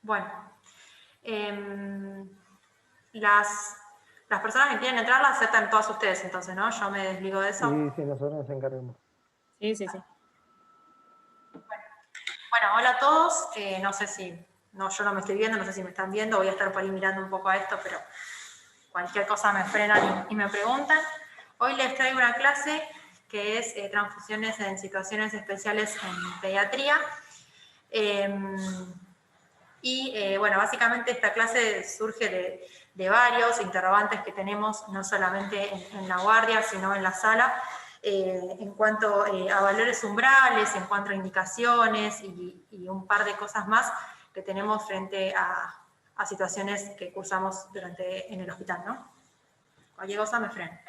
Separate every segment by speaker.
Speaker 1: Bueno, las personas que quieren entrar las aceptan todas ustedes, entonces, ¿no? Yo me desligo de eso.
Speaker 2: Y si nosotros nos encargamos.
Speaker 3: Sí, sí, sí.
Speaker 1: Bueno, hola a todos. No sé si, no, yo no me estoy viendo, no sé si me están viendo, voy a estar por ahí mirando un poco a esto, pero cualquier cosa me frenan y me preguntan. Hoy les traigo una clase que es transfusiones en situaciones especiales en pediatría. Bueno, básicamente esta clase surge de varios interrogantes que tenemos, no solamente en la guardia, sino en la sala, en cuanto a valores umbrales, en cuanto a indicaciones y un par de cosas más que tenemos frente a situaciones que cursamos en el hospital, ¿no? Cualquier cosa me frena.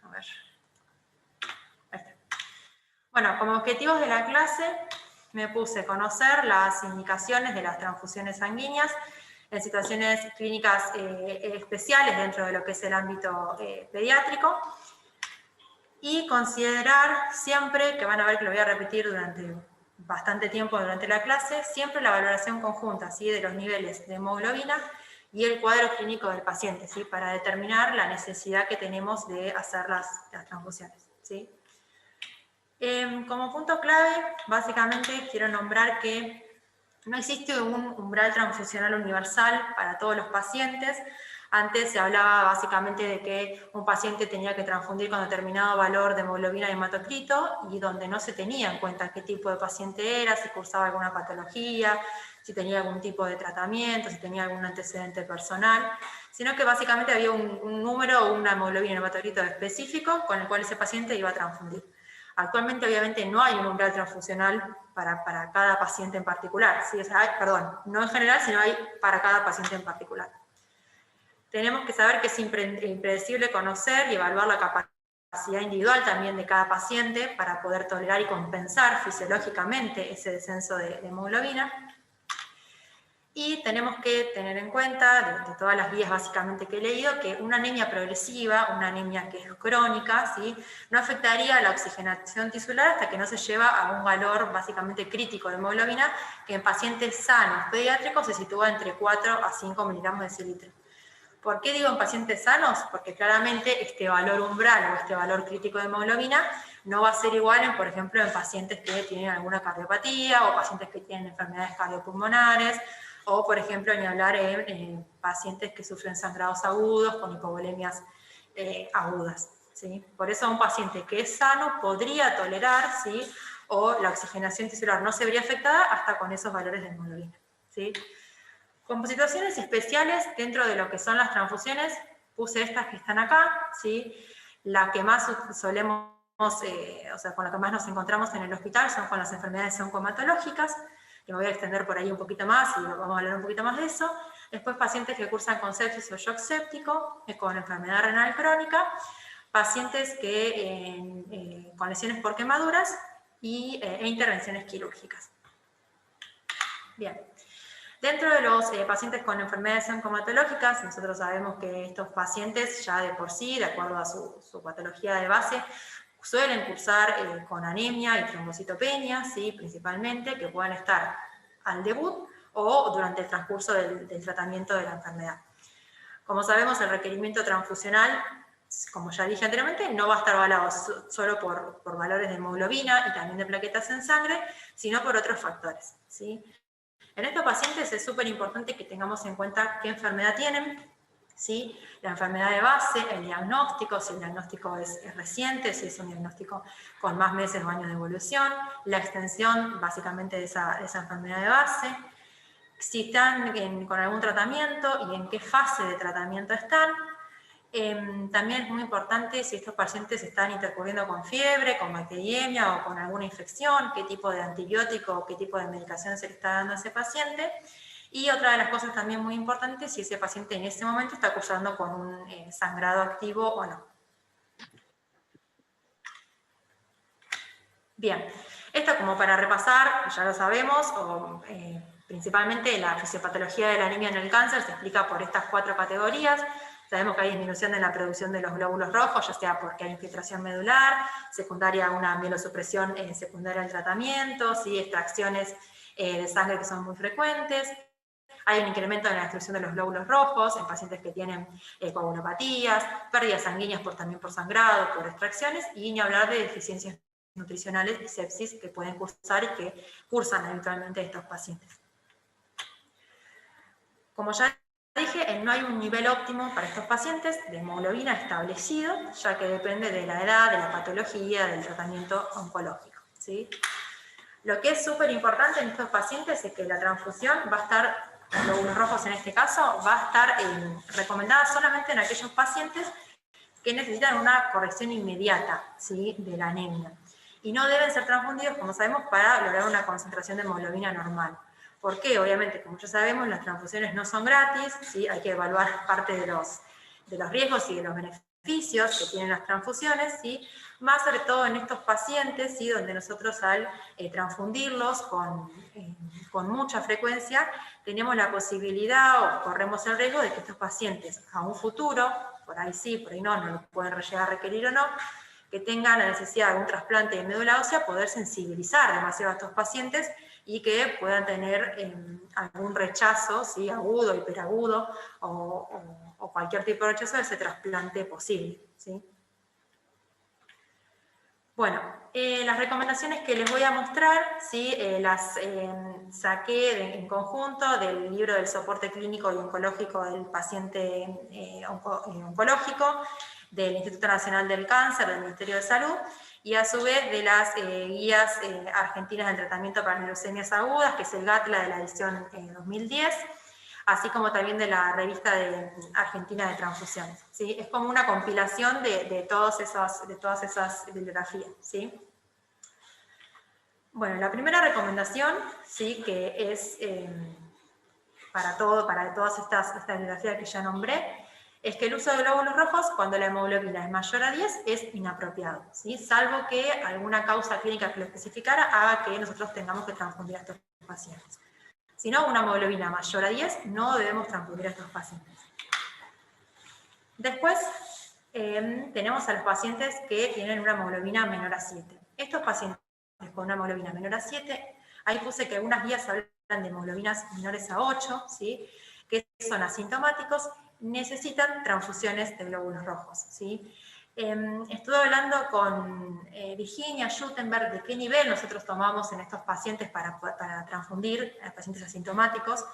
Speaker 1: A ver. Ahí está. Bueno, como objetivos de la clase me puse conocer las indicaciones de las transfusiones sanguíneas en situaciones clínicas especiales dentro de lo que es el ámbito pediátrico y considerar siempre, que van a ver que lo voy a repetir durante bastante tiempo durante la clase, siempre la valoración conjunta, ¿sí?, de los niveles de hemoglobina y el cuadro clínico del paciente, ¿sí?, para determinar la necesidad que tenemos de hacer las transfusiones, ¿sí? Como punto clave, básicamente quiero nombrar que no existe un umbral transfusional universal para todos los pacientes. Antes se hablaba básicamente de que un paciente tenía que transfundir con determinado valor de hemoglobina y hematocrito y donde no se tenía en cuenta qué tipo de paciente era, si cursaba alguna patología, si tenía algún tipo de tratamiento, si tenía algún antecedente personal, sino que básicamente había un número o una hemoglobina y hematocrito específico con el cual ese paciente iba a transfundir. Actualmente, obviamente, no hay un umbral transfusional para cada paciente en particular, ¿sí? O sea, perdón, no en general, sino hay para cada paciente en particular. Tenemos que saber que es impredecible conocer y evaluar la capacidad individual también de cada paciente para poder tolerar y compensar fisiológicamente ese descenso de hemoglobina. Y tenemos que tener en cuenta, de todas las guías básicamente que he leído, que una anemia progresiva, una anemia que es crónica, ¿sí?, no afectaría la oxigenación tisular hasta que no se lleva a un valor básicamente crítico de hemoglobina, que en pacientes sanos pediátricos se sitúa entre 4 a 5 miligramos de decilitro. ¿Por qué digo en pacientes sanos? Porque claramente este valor umbral o este valor crítico de hemoglobina no va a ser igual, por ejemplo, en pacientes que tienen alguna cardiopatía o pacientes que tienen enfermedades cardiopulmonares, o, por ejemplo, ni hablar en pacientes que sufren sangrados agudos con hipovolemias agudas, ¿sí? Por eso un paciente que es sano podría tolerar, ¿sí?, o la oxigenación tisular no se vería afectada hasta con esos valores de hemoglobina, ¿sí? Como situaciones especiales dentro de lo que son las transfusiones, puse estas que están acá, ¿sí? La que más solemos, o sea, con la que más nos encontramos en el hospital son con las enfermedades oncomatológicas, que me voy a extender por ahí un poquito más y vamos a hablar un poquito más de eso. Después pacientes que cursan con sepsis o shock séptico, con enfermedad renal crónica, pacientes que, con lesiones por quemaduras e intervenciones quirúrgicas. Bien. Dentro de los pacientes con enfermedades oncomatológicas, nosotros sabemos que estos pacientes ya de por sí, de acuerdo a su patología de base, suelen cursar con anemia y trombocitopenia, ¿sí?, principalmente, que puedan estar al debut o durante el transcurso del tratamiento de la enfermedad. Como sabemos, el requerimiento transfusional, como ya dije anteriormente, no va a estar avalado solo por valores de hemoglobina y también de plaquetas en sangre, sino por otros factores, ¿sí? En estos pacientes es súper importante que tengamos en cuenta qué enfermedad tienen, ¿sí?, la enfermedad de base, el diagnóstico, si el diagnóstico es reciente, si es un diagnóstico con más meses o años de evolución, la extensión básicamente de esa enfermedad de base, si están con algún tratamiento y en qué fase de tratamiento están. También es muy importante si estos pacientes están intercurriendo con fiebre, con bacteriemia o con alguna infección, qué tipo de antibiótico o qué tipo de medicación se le está dando a ese paciente. Y otra de las cosas también muy importantes, si ese paciente en ese momento está cursando con un sangrado activo o no. Bien, esto como para repasar, ya lo sabemos, principalmente la fisiopatología de la anemia en el cáncer se explica por estas 4 categorías. Sabemos que hay disminución de la producción de los glóbulos rojos, ya sea porque hay infiltración medular, secundaria a una mielosupresión secundaria al tratamiento, ¿sí?, extracciones de sangre que son muy frecuentes. Hay un incremento en la destrucción de los glóbulos rojos en pacientes que tienen coagulopatías, pérdidas sanguíneas también por sangrado, por extracciones, y ni hablar de deficiencias nutricionales y sepsis que pueden cursar y que cursan habitualmente estos pacientes. Como ya dije, no hay un nivel óptimo para estos pacientes de hemoglobina establecido, ya que depende de la edad, de la patología, del tratamiento oncológico, ¿sí? Lo que es súper importante en estos pacientes es que la transfusión va a estar, glóbulos rojos en este caso, va a estar recomendada solamente en aquellos pacientes que necesitan una corrección inmediata, ¿sí?, de la anemia. Y no deben ser transfundidos, como sabemos, para lograr una concentración de hemoglobina normal. ¿Por qué? Obviamente, como ya sabemos, las transfusiones no son gratis, ¿sí? Hay que evaluar parte de los riesgos y de los beneficios que tienen las transfusiones, ¿sí? Más sobre todo en estos pacientes, ¿sí?, donde nosotros al transfundirlos con mucha frecuencia, tenemos la posibilidad o corremos el riesgo de que estos pacientes a un futuro, por ahí sí, por ahí no lo pueden llegar a requerir o no, que tengan la necesidad de un trasplante de médula ósea, poder sensibilizar demasiado a estos pacientes y que puedan tener algún rechazo, ¿sí?, agudo, hiperagudo o cualquier tipo de rechazo de ese trasplante posible, ¿sí? Bueno, las recomendaciones que les voy a mostrar, ¿sí?, las saqué en conjunto del libro del soporte clínico y oncológico del paciente oncológico, del Instituto Nacional del Cáncer, del Ministerio de Salud, y a su vez de las guías argentinas del tratamiento para leucemias agudas, que es el GATLA de la edición 2010, así como también de la revista Argentina de Transfusiones, ¿sí? Es como una compilación de todas esas bibliografías, ¿sí? Bueno, la primera recomendación, ¿sí?, que es para todas estas bibliografías que ya nombré, es que el uso de glóbulos rojos cuando la hemoglobina es mayor a 10 es inapropiado, ¿sí?, salvo que alguna causa clínica que lo especificara haga que nosotros tengamos que transfundir a estos pacientes. Si no, una hemoglobina mayor a 10 no debemos transfundir a estos pacientes. Después tenemos a los pacientes que tienen una hemoglobina menor a 7. Estos pacientes con una hemoglobina menor a 7, ahí puse que algunas guías hablan de hemoglobinas menores a 8, ¿sí?, que son asintomáticos, necesitan transfusiones de glóbulos rojos, ¿sí? Estuve hablando con Virginia Schuttenberg de qué nivel nosotros tomamos en estos pacientes para transfundir a pacientes asintomáticos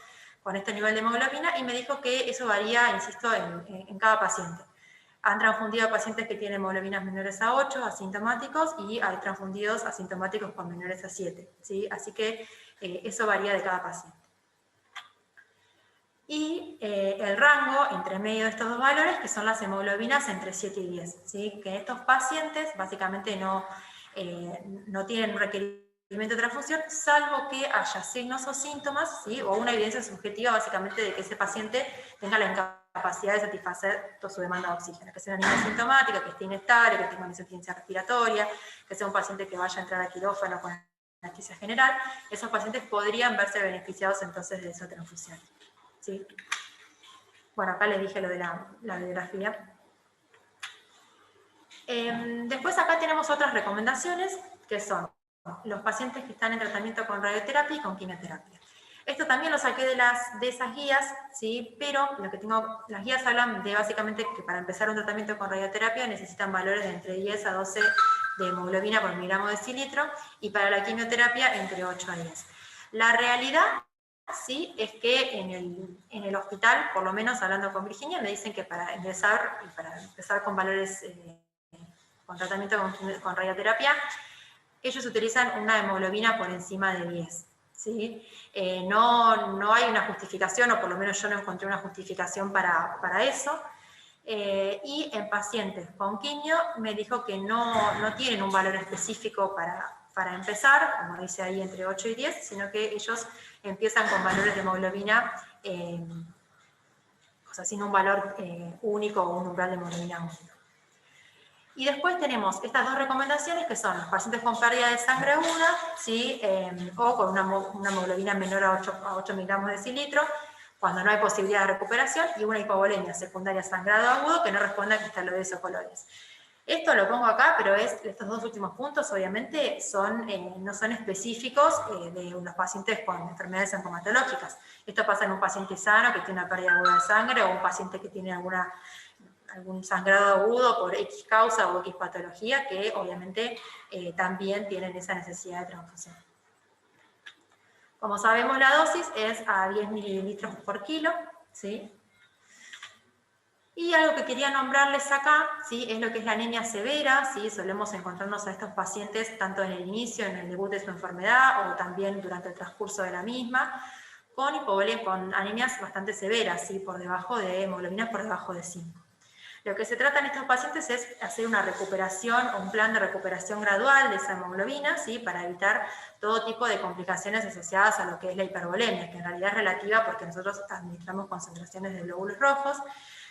Speaker 1: con este nivel de hemoglobina, y me dijo que eso varía, insisto, en cada paciente. Han transfundido a pacientes que tienen hemoglobinas menores a 8, asintomáticos, y hay transfundidos asintomáticos con menores a 7, ¿sí? Así que eso varía de cada paciente. Y el rango entre medio de estos dos valores, que son las hemoglobinas entre 7 y 10, ¿sí?, que estos pacientes básicamente no tienen un requerimiento de transfusión, salvo que haya signos o síntomas, ¿sí?, o una evidencia subjetiva básicamente de que ese paciente tenga la incapacidad de satisfacer toda su demanda de oxígeno, que sea una anemia sintomática, que esté inestable, que tenga una insuficiencia respiratoria, que sea un paciente que vaya a entrar a quirófano con anestesia general. Esos pacientes podrían verse beneficiados entonces de esa transfusión, ¿sí? Bueno, acá les dije lo de la bibliografía. Después acá tenemos otras recomendaciones, que son los pacientes que están en tratamiento con radioterapia y con quimioterapia. Esto también lo saqué de esas guías, ¿sí?, pero las guías hablan de básicamente que para empezar un tratamiento con radioterapia necesitan valores de entre 10 a 12 de hemoglobina por miligramo de decilitro, y para la quimioterapia entre 8 a 10. La realidad, sí, es que en el hospital, por lo menos hablando con Virginia, me dicen que para empezar con valores, con tratamiento con radioterapia, ellos utilizan una hemoglobina por encima de 10, ¿sí? No hay una justificación, o por lo menos yo no encontré una justificación para eso. Y en pacientes con quimio me dijo que no tienen un valor específico para empezar, como dice ahí entre 8 y 10, sino que ellos empiezan con valores de hemoglobina, o sea, sin un valor único o un umbral de hemoglobina único. Y después tenemos estas dos recomendaciones, que son los pacientes con pérdida de sangre aguda, ¿sí?, o con una hemoglobina menor a 8 miligramos de decilitro, cuando no hay posibilidad de recuperación, y una hipovolemia secundaria sangrado agudo que no responde a cristaloides o colores. Esto lo pongo acá, pero estos dos últimos puntos obviamente no son específicos de los pacientes con enfermedades oncomatológicas. Esto pasa en un paciente sano que tiene una pérdida aguda de sangre o un paciente que tiene algún sangrado agudo por X causa o X patología que obviamente también tienen esa necesidad de transfusión. Como sabemos, la dosis es a 10 mililitros por kilo, ¿sí? Y algo que quería nombrarles acá, ¿sí? Es lo que es la anemia severa, ¿sí? Solemos encontrarnos a estos pacientes tanto en el inicio, en el debut de su enfermedad, o también durante el transcurso de la misma, con anemias bastante severas, ¿sí? Por debajo de hemoglobinas por debajo de 5. Lo que se trata en estos pacientes es hacer una recuperación o un plan de recuperación gradual de esa hemoglobina, ¿sí? Para evitar todo tipo de complicaciones asociadas a lo que es la hipervolemia, que en realidad es relativa porque nosotros administramos concentraciones de glóbulos rojos,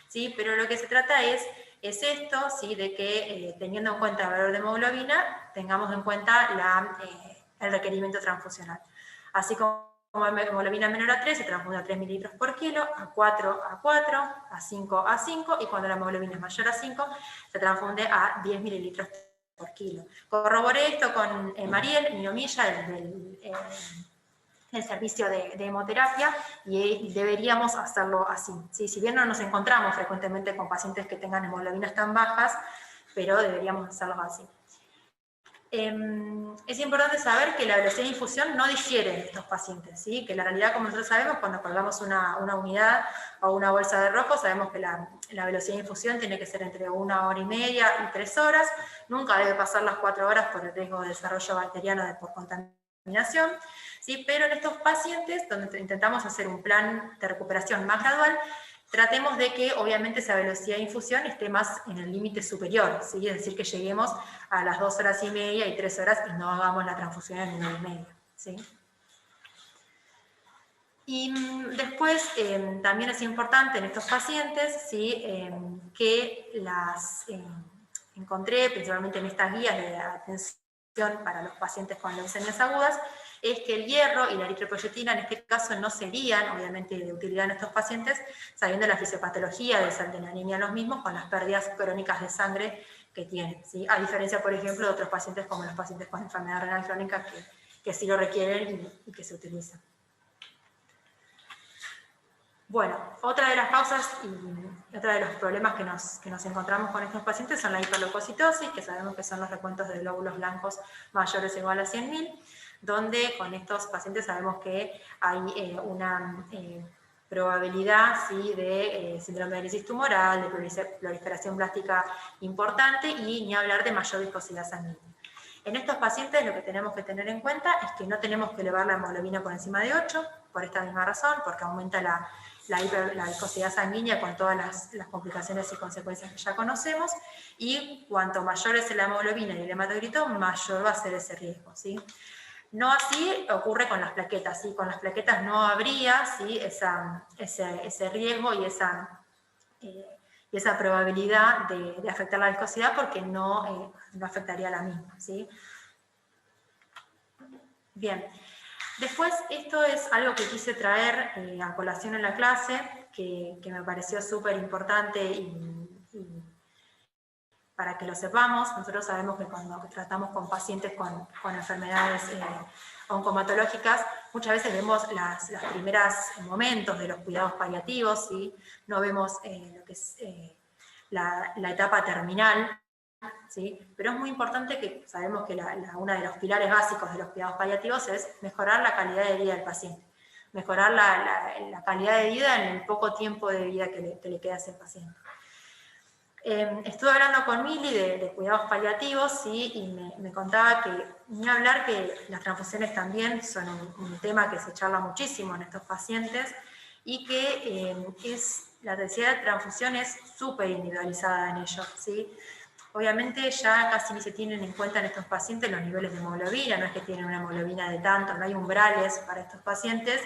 Speaker 1: ¿sí? Pero lo que se trata es esto, ¿sí? De que teniendo en cuenta el valor de hemoglobina, tengamos en cuenta el requerimiento transfusional. Así como hemoglobina menor a 3 se transfunde a 3 mililitros por kilo, a 4 a 4, a 5 a 5, y cuando la hemoglobina es mayor a 5 se transfunde a 10 mililitros por kilo. Corroboré esto con Mariel, mi omilla, el servicio de hemoterapia, y deberíamos hacerlo así, ¿sí? Si bien no nos encontramos frecuentemente con pacientes que tengan hemoglobinas tan bajas, pero deberíamos hacerlo así. Es importante saber que la velocidad de infusión no difiere en estos pacientes, ¿sí? Que la realidad, como nosotros sabemos, cuando colgamos una unidad o una bolsa de rojo, sabemos que la velocidad de infusión tiene que ser entre 1 hora y media y 3 horas, nunca debe pasar las 4 horas por el riesgo de desarrollo bacteriano por contaminación, ¿sí? Pero en estos pacientes, donde intentamos hacer un plan de recuperación más gradual, tratemos de que obviamente esa velocidad de infusión esté más en el límite superior, ¿sí? Es decir, que lleguemos a las 2 horas y media y 3 horas y no hagamos la transfusión en 1 hora y media, ¿sí? Y después también es importante en estos pacientes, ¿sí? Que encontré principalmente en estas guías de atención para los pacientes con leucemias agudas, es que el hierro y la eritropoyetina en este caso no serían obviamente de utilidad en estos pacientes, sabiendo la fisiopatología de la anemia en los mismos con las pérdidas crónicas de sangre que tienen, ¿sí? A diferencia, por ejemplo, de otros pacientes como los pacientes con enfermedad renal crónica que sí lo requieren y que se utilizan. Bueno, otra de las causas y otra de los problemas que nos encontramos con estos pacientes son la hiperleucocitosis, que sabemos que son los recuentos de glóbulos blancos mayores o iguales a 100.000, donde con estos pacientes sabemos que hay una probabilidad, ¿sí? De síndrome de lisis tumoral, de proliferación blástica importante, y ni hablar de mayor viscosidad sanguínea. En estos pacientes lo que tenemos que tener en cuenta es que no tenemos que elevar la hemoglobina por encima de 8, por esta misma razón, porque aumenta la viscosidad sanguínea con todas las complicaciones y consecuencias que ya conocemos, y cuanto mayor es la hemoglobina y el hematocrito, mayor va a ser ese riesgo, ¿sí? No así ocurre con las plaquetas, ¿sí? Con las plaquetas no habría, ¿sí? ese riesgo y esa probabilidad de afectar la viscosidad, porque no afectaría la misma, ¿sí? Bien. Después, esto es algo que quise traer a colación en la clase, que me pareció súper importante y para que lo sepamos. Nosotros sabemos que cuando tratamos con pacientes con enfermedades oncomatológicas, muchas veces vemos los primeros momentos de los cuidados paliativos, ¿sí? No vemos lo que es la etapa terminal, ¿sí? Pero es muy importante que sabemos que uno de los pilares básicos de los cuidados paliativos es mejorar la calidad de vida del paciente, mejorar la calidad de vida en el poco tiempo de vida que le queda a ese paciente. Estuve hablando con Mili de cuidados paliativos, ¿sí? Y me contaba que, ni hablar que las transfusiones también son un tema que se charla muchísimo en estos pacientes, y que la necesidad de transfusión es súper individualizada en ellos, ¿sí? Obviamente ya casi ni se tienen en cuenta en estos pacientes los niveles de hemoglobina, no es que tienen una hemoglobina de tanto, no hay umbrales para estos pacientes,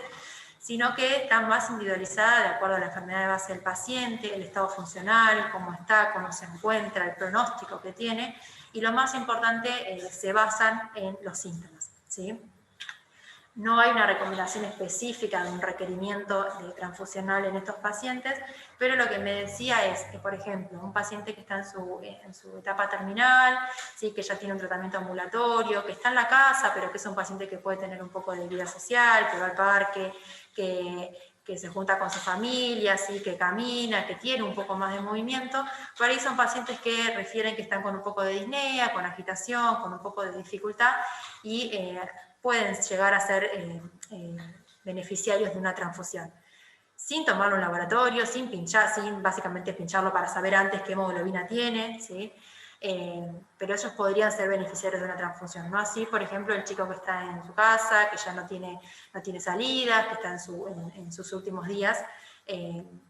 Speaker 1: sino que está más individualizada de acuerdo a la enfermedad de base del paciente, el estado funcional, cómo está, cómo se encuentra, el pronóstico que tiene, y lo más importante, se basan en los síntomas, ¿sí? No hay una recomendación específica de un requerimiento transfusional en estos pacientes, pero lo que me decía es que, por ejemplo, un paciente que está en su etapa terminal, ¿sí? Que ya tiene un tratamiento ambulatorio, que está en la casa, pero que es un paciente que puede tener un poco de vida social, que va al parque, que se junta con su familia, ¿sí? Que camina, que tiene un poco más de movimiento. Por ahí son pacientes que refieren que están con un poco de disnea, con agitación, con un poco de dificultad, y pueden llegar a ser beneficiarios de una transfusión. Sin tomarlo en laboratorio, sin pinchar, sin básicamente pincharlo para saber antes qué hemoglobina tiene, ¿sí? Pero ellos podrían ser beneficiarios de una transfusión. No así, por ejemplo, el chico que está en su casa, que ya no tiene salidas, que está en sus últimos días.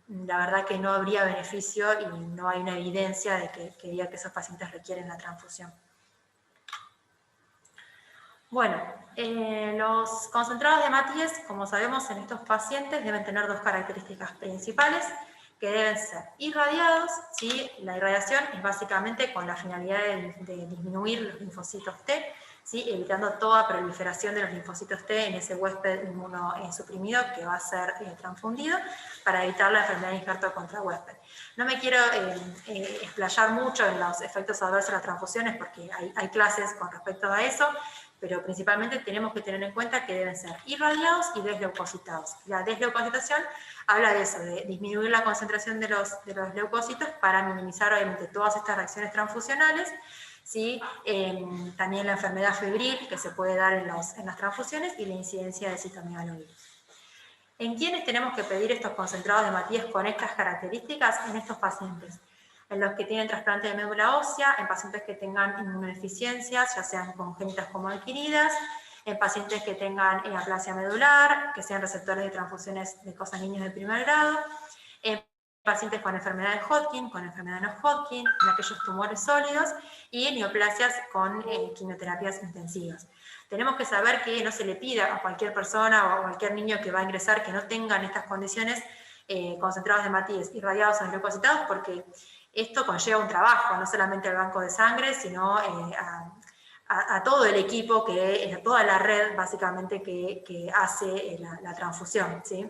Speaker 1: La verdad que no habría beneficio y no hay una evidencia de que diga que esos pacientes requieren la transfusión. Bueno, los concentrados de hematíes, como sabemos, en estos pacientes deben tener dos características principales, que deben ser irradiados, ¿sí? La irradiación es básicamente con la finalidad de disminuir los linfocitos T, ¿sí? Evitando toda proliferación de los linfocitos T en ese huésped inmunosuprimido que va a ser transfundido, para evitar la enfermedad de injerto contra huésped. No me quiero explayar mucho en los efectos adversos de las transfusiones, porque hay clases con respecto a eso, pero principalmente tenemos que tener en cuenta que deben ser irradiados y desleucocitados. La desleucocitación habla de eso, de disminuir la concentración de los leucocitos para minimizar obviamente todas estas reacciones transfusionales, ¿sí? También la enfermedad febril que se puede dar en las transfusiones y la incidencia de citomegalovirus. ¿En quiénes tenemos que pedir estos concentrados de hematíes con estas características? En estos pacientes. En los que tienen trasplante de médula ósea, en pacientes que tengan inmunodeficiencias, ya sean congénitas como adquiridas, en pacientes que tengan aplasia medular, que sean receptores de transfusiones de cosas niños de primer grado, en pacientes con enfermedad de Hodgkin, con enfermedad de no-Hodgkin, en aquellos tumores sólidos, y en neoplasias con quimioterapias intensivas. Tenemos que saber que no se le pida a cualquier persona o a cualquier niño que va a ingresar que no tengan estas condiciones concentrados de hematíes irradiados o leucocitados, porque esto conlleva un trabajo, no solamente al banco de sangre, sino a todo el equipo, a toda la red básicamente que hace la transfusión, ¿sí?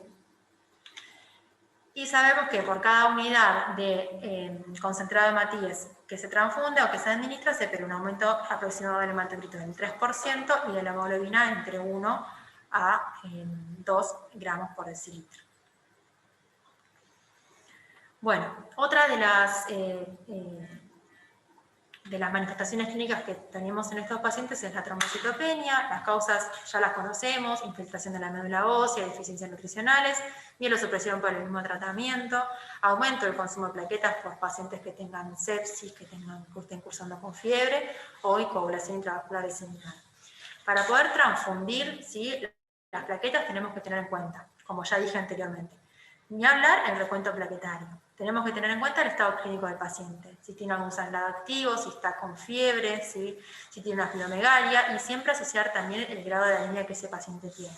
Speaker 1: Y sabemos que por cada unidad de concentrado de hematíes que se transfunde o que se administra, se espera un aumento aproximado del hematocrito del 3% y de la hemoglobina entre 1 a 2 gramos por decilitro. Bueno, otra de las manifestaciones clínicas que tenemos en estos pacientes es la trombocitopenia. Las causas ya las conocemos: infiltración de la médula ósea, deficiencias nutricionales, mielosupresión por el mismo tratamiento, aumento del consumo de plaquetas por pacientes que tengan sepsis, que estén cursando con fiebre, o coagulación intravascular diseminada. Para poder transfundir, ¿sí?, las plaquetas tenemos que tener en cuenta, como ya dije anteriormente, ni hablar el recuento plaquetario. Tenemos que tener en cuenta el estado clínico del paciente, si tiene algún sangrado activo, si está con fiebre, si tiene una fibromegalia, y siempre asociar también el grado de anemia que ese paciente tiene.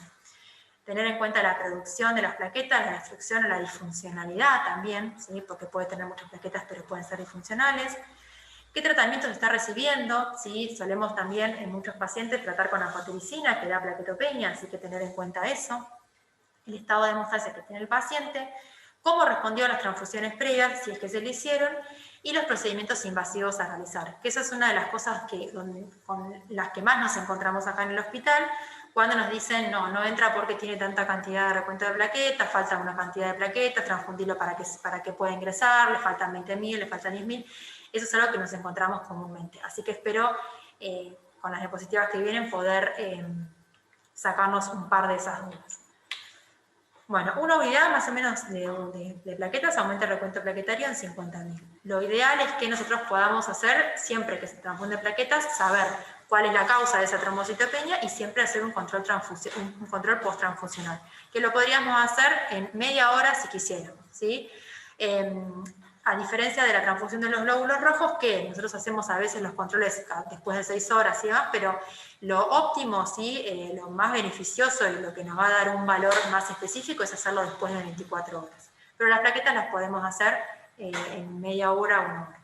Speaker 1: Tener en cuenta la producción de las plaquetas, la destrucción o la disfuncionalidad también, ¿sí?, porque puede tener muchas plaquetas pero pueden ser disfuncionales. ¿Qué tratamiento se está recibiendo? ¿Sí? Solemos también en muchos pacientes tratar con anfotericina, que da plaquetopenia, así que tener en cuenta eso. El estado de hemostasia que tiene el paciente, cómo respondió a las transfusiones previas, si es que se le hicieron, y los procedimientos invasivos a realizar, que esa es una de las cosas con las que más nos encontramos acá en el hospital, cuando nos dicen, no entra porque tiene tanta cantidad de recuento de plaquetas, falta una cantidad de plaquetas, transfundirlo para que pueda ingresar, le faltan 20.000, le faltan 10.000, eso es algo que nos encontramos comúnmente. Así que espero, con las diapositivas que vienen, poder sacarnos un par de esas dudas. Bueno, una unidad más o menos de plaquetas aumenta el recuento plaquetario en 50.000. Lo ideal es que nosotros podamos hacer, siempre que se transfunde plaquetas, saber cuál es la causa de esa trombocitopenia y siempre hacer un control post-transfusional, que lo podríamos hacer en media hora si quisiéramos, ¿sí? A diferencia de la transfusión de los glóbulos rojos, que nosotros hacemos a veces los controles después de 6 horas y demás, pero lo óptimo, ¿sí?, lo más beneficioso y lo que nos va a dar un valor más específico es hacerlo después de 24 horas. Pero las plaquetas las podemos hacer en media hora o una hora.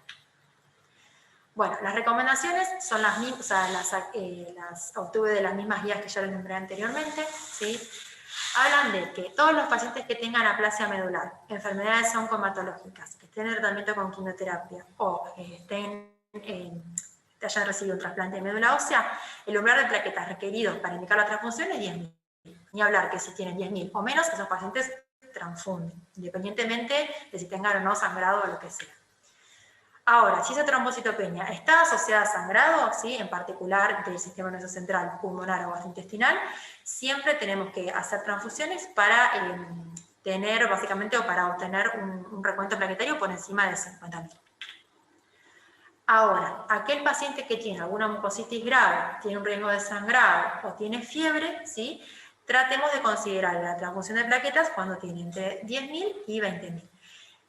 Speaker 1: Bueno, las recomendaciones son las mismas, o sea, las obtuve de las mismas guías que ya les nombré anteriormente, ¿sí? Hablan de que todos los pacientes que tengan aplasia medular, enfermedades oncomatológicas, que estén en tratamiento con quimioterapia o hayan recibido un trasplante de médula ósea, el umbral de plaquetas requeridos para indicar la transfusión es 10.000. Ni hablar que si tienen 10.000 o menos, esos pacientes transfunden, independientemente de si tengan o no sangrado o lo que sea. Ahora, si esa trombocitopenia está asociada a sangrado, ¿sí? En particular del sistema nervioso central, pulmonar o gastrointestinal, siempre tenemos que hacer transfusiones para tener, básicamente, o para obtener un recuento plaquetario por encima de 50.000. Ahora, aquel paciente que tiene alguna mucositis grave, tiene un riesgo de sangrado o tiene fiebre, ¿sí? Tratemos de considerar la transfusión de plaquetas cuando tiene entre 10.000 y 20.000.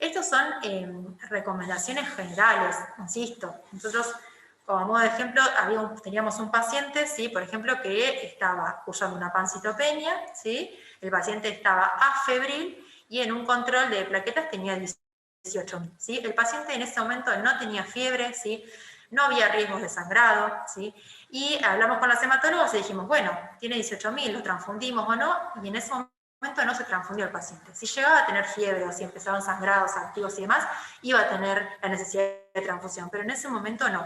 Speaker 1: Estos son recomendaciones generales, insisto. Nosotros, como modo de ejemplo, teníamos un paciente, ¿sí? Por ejemplo, que estaba cursando una pancitopenia, ¿sí? El paciente estaba afebril y en un control de plaquetas tenía 18.000, ¿sí? El paciente en ese momento no tenía fiebre, ¿sí? No había riesgos de sangrado, ¿sí? Y hablamos con los hematólogos y dijimos, bueno, tiene 18.000, lo transfundimos o no, y en ese momento no se transfundió el paciente. Si llegaba a tener fiebre o si empezaban sangrados activos y demás, iba a tener la necesidad de transfusión, pero en ese momento no.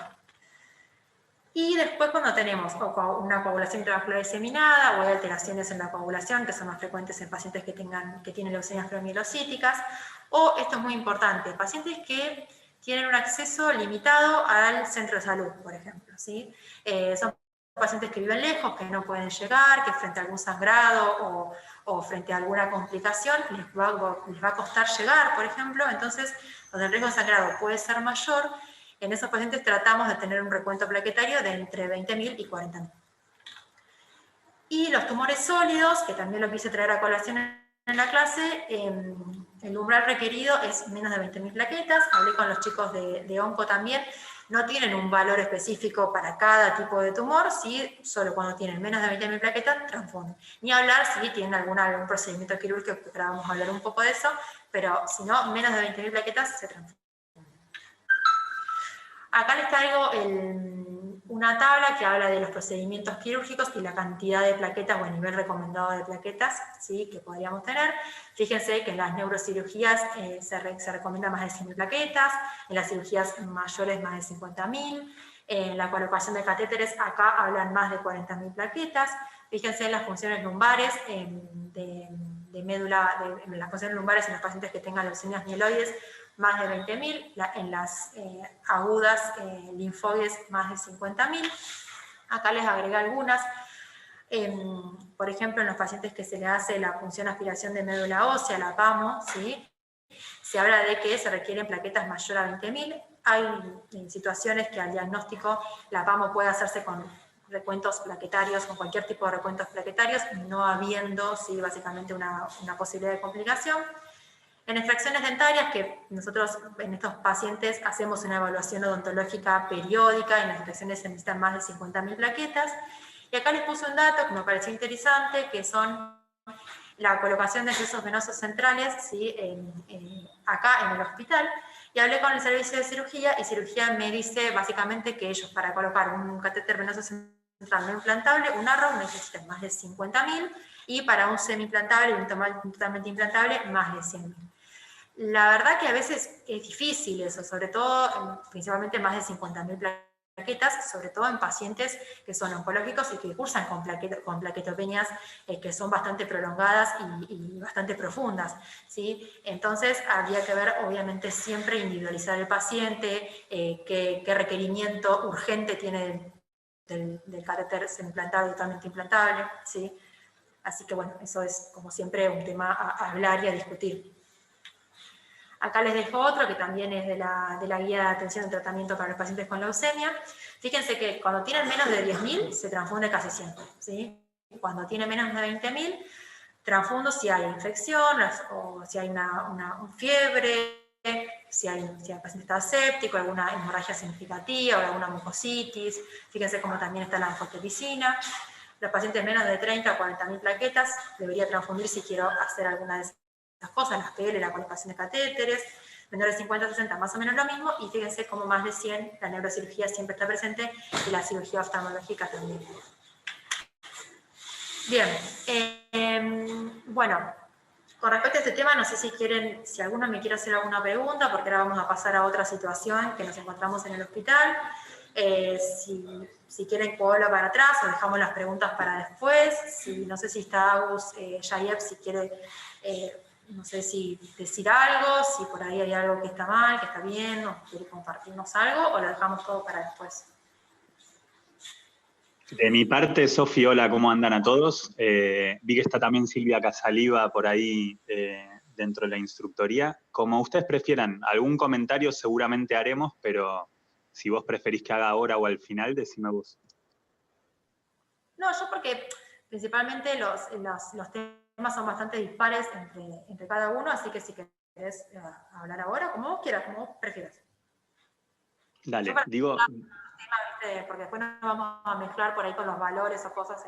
Speaker 1: Y después cuando tenemos una coagulación intravascular diseminada o hay alteraciones en la coagulación que son más frecuentes en pacientes que tienen leucemias premielocíticas, o esto es muy importante, pacientes que tienen un acceso limitado al centro de salud, por ejemplo, ¿sí? Son pacientes que viven lejos, que no pueden llegar, que frente a algún sangrado o frente a alguna complicación les va a costar llegar, por ejemplo, entonces donde el riesgo de sangrado puede ser mayor. En esos pacientes tratamos de tener un recuento plaquetario de entre 20.000 y 40.000. Y los tumores sólidos, que también lo quise traer a colación en la clase, el umbral requerido es menos de 20.000 plaquetas. Hablé con los chicos de onco también. No tienen un valor específico para cada tipo de tumor, ¿sí? Solo cuando tienen menos de 20.000 plaquetas transfunden. Ni hablar si tienen algún procedimiento quirúrgico, que ahora vamos a hablar un poco de eso, pero si no, menos de 20.000 plaquetas se transfunden. Acá les traigo una tabla que habla de los procedimientos quirúrgicos y la cantidad de plaquetas o el nivel recomendado de plaquetas, ¿sí? Que podríamos tener. Fíjense que en las neurocirugías se recomienda más de 100.000 plaquetas, en las cirugías mayores más de 50.000, en la colocación de catéteres acá hablan más de 40.000 plaquetas. Fíjense en las funciones lumbares de médula, en las funciones lumbares en los pacientes que tengan leucemias mieloides, más de 20.000, en las agudas linfoides más de 50.000. Acá les agregué algunas. Por ejemplo, en los pacientes que se le hace la punción aspiración de médula ósea, la PAMO, ¿sí? Se habla de que se requieren plaquetas mayor a 20.000. Hay situaciones que al diagnóstico la PAMO puede hacerse con recuentos plaquetarios, con cualquier tipo de recuentos plaquetarios, no habiendo, ¿sí? Básicamente una posibilidad de complicación. En extracciones dentarias, que nosotros en estos pacientes hacemos una evaluación odontológica periódica, y en las extracciones se necesitan más de 50.000 plaquetas. Y acá les puse un dato que me pareció interesante, que son la colocación de accesos venosos centrales, ¿sí? Acá en el hospital, y hablé con el servicio de cirugía, y cirugía me dice básicamente que ellos para colocar un catéter venoso central no implantable, un Arrow, necesitan más de 50.000, y para un semi-implantable y un totalmente implantable, más de 100.000. La verdad que a veces es difícil eso, sobre todo, principalmente más de 50.000 plaquetas, sobre todo en pacientes que son oncológicos y que cursan con plaquetopenias que son bastante prolongadas y bastante profundas, ¿sí? Entonces habría que ver, obviamente, siempre individualizar el paciente, qué requerimiento urgente tiene del catéter semi-implantable, totalmente implantable, ¿sí? Así que bueno, eso es como siempre un tema a hablar y a discutir. Acá les dejo otro que también es de la guía de atención y tratamiento para los pacientes con leucemia. Fíjense que cuando tienen menos de 10.000 se transfunde casi siempre, ¿sí? Cuando tiene menos de 20.000, transfundo si hay infección o si hay una fiebre, si el paciente está séptico, alguna hemorragia significativa o alguna mucositis. Fíjense cómo también está la angiotensina. Los pacientes menos de 30 a 40.000 plaquetas debería transfundir si quiero hacer alguna de esas cosas, las PL, la colocación de catéteres. menores de 50 a 60 más o menos lo mismo, y fíjense como más de 100 la neurocirugía siempre está presente y la cirugía oftalmológica también. Bien, bueno, con respecto a este tema, no sé si quieren, si alguno me quiere hacer alguna pregunta, porque ahora vamos a pasar a otra situación que nos encontramos en el hospital. Si quieren, puedo hablar para atrás o dejamos las preguntas para después. No sé si está Agus Yayeb, si quiere, no sé si decir algo, si por ahí hay algo que está mal, que está bien, o quiere compartirnos algo, o lo dejamos todo para después.
Speaker 2: De mi parte, Sofi, hola, ¿cómo andan a todos? Vi que está también Silvia Casaliva por ahí dentro de la instructoría. Como ustedes prefieran, algún comentario seguramente haremos, pero si vos preferís que haga ahora o al final, decime vos.
Speaker 1: No, yo porque principalmente los temas son bastante dispares entre cada uno, así que si querés hablar ahora, como vos quieras, como vos prefieras.
Speaker 2: Dale, digo...
Speaker 1: Porque después nos vamos a mezclar por ahí con los valores o cosas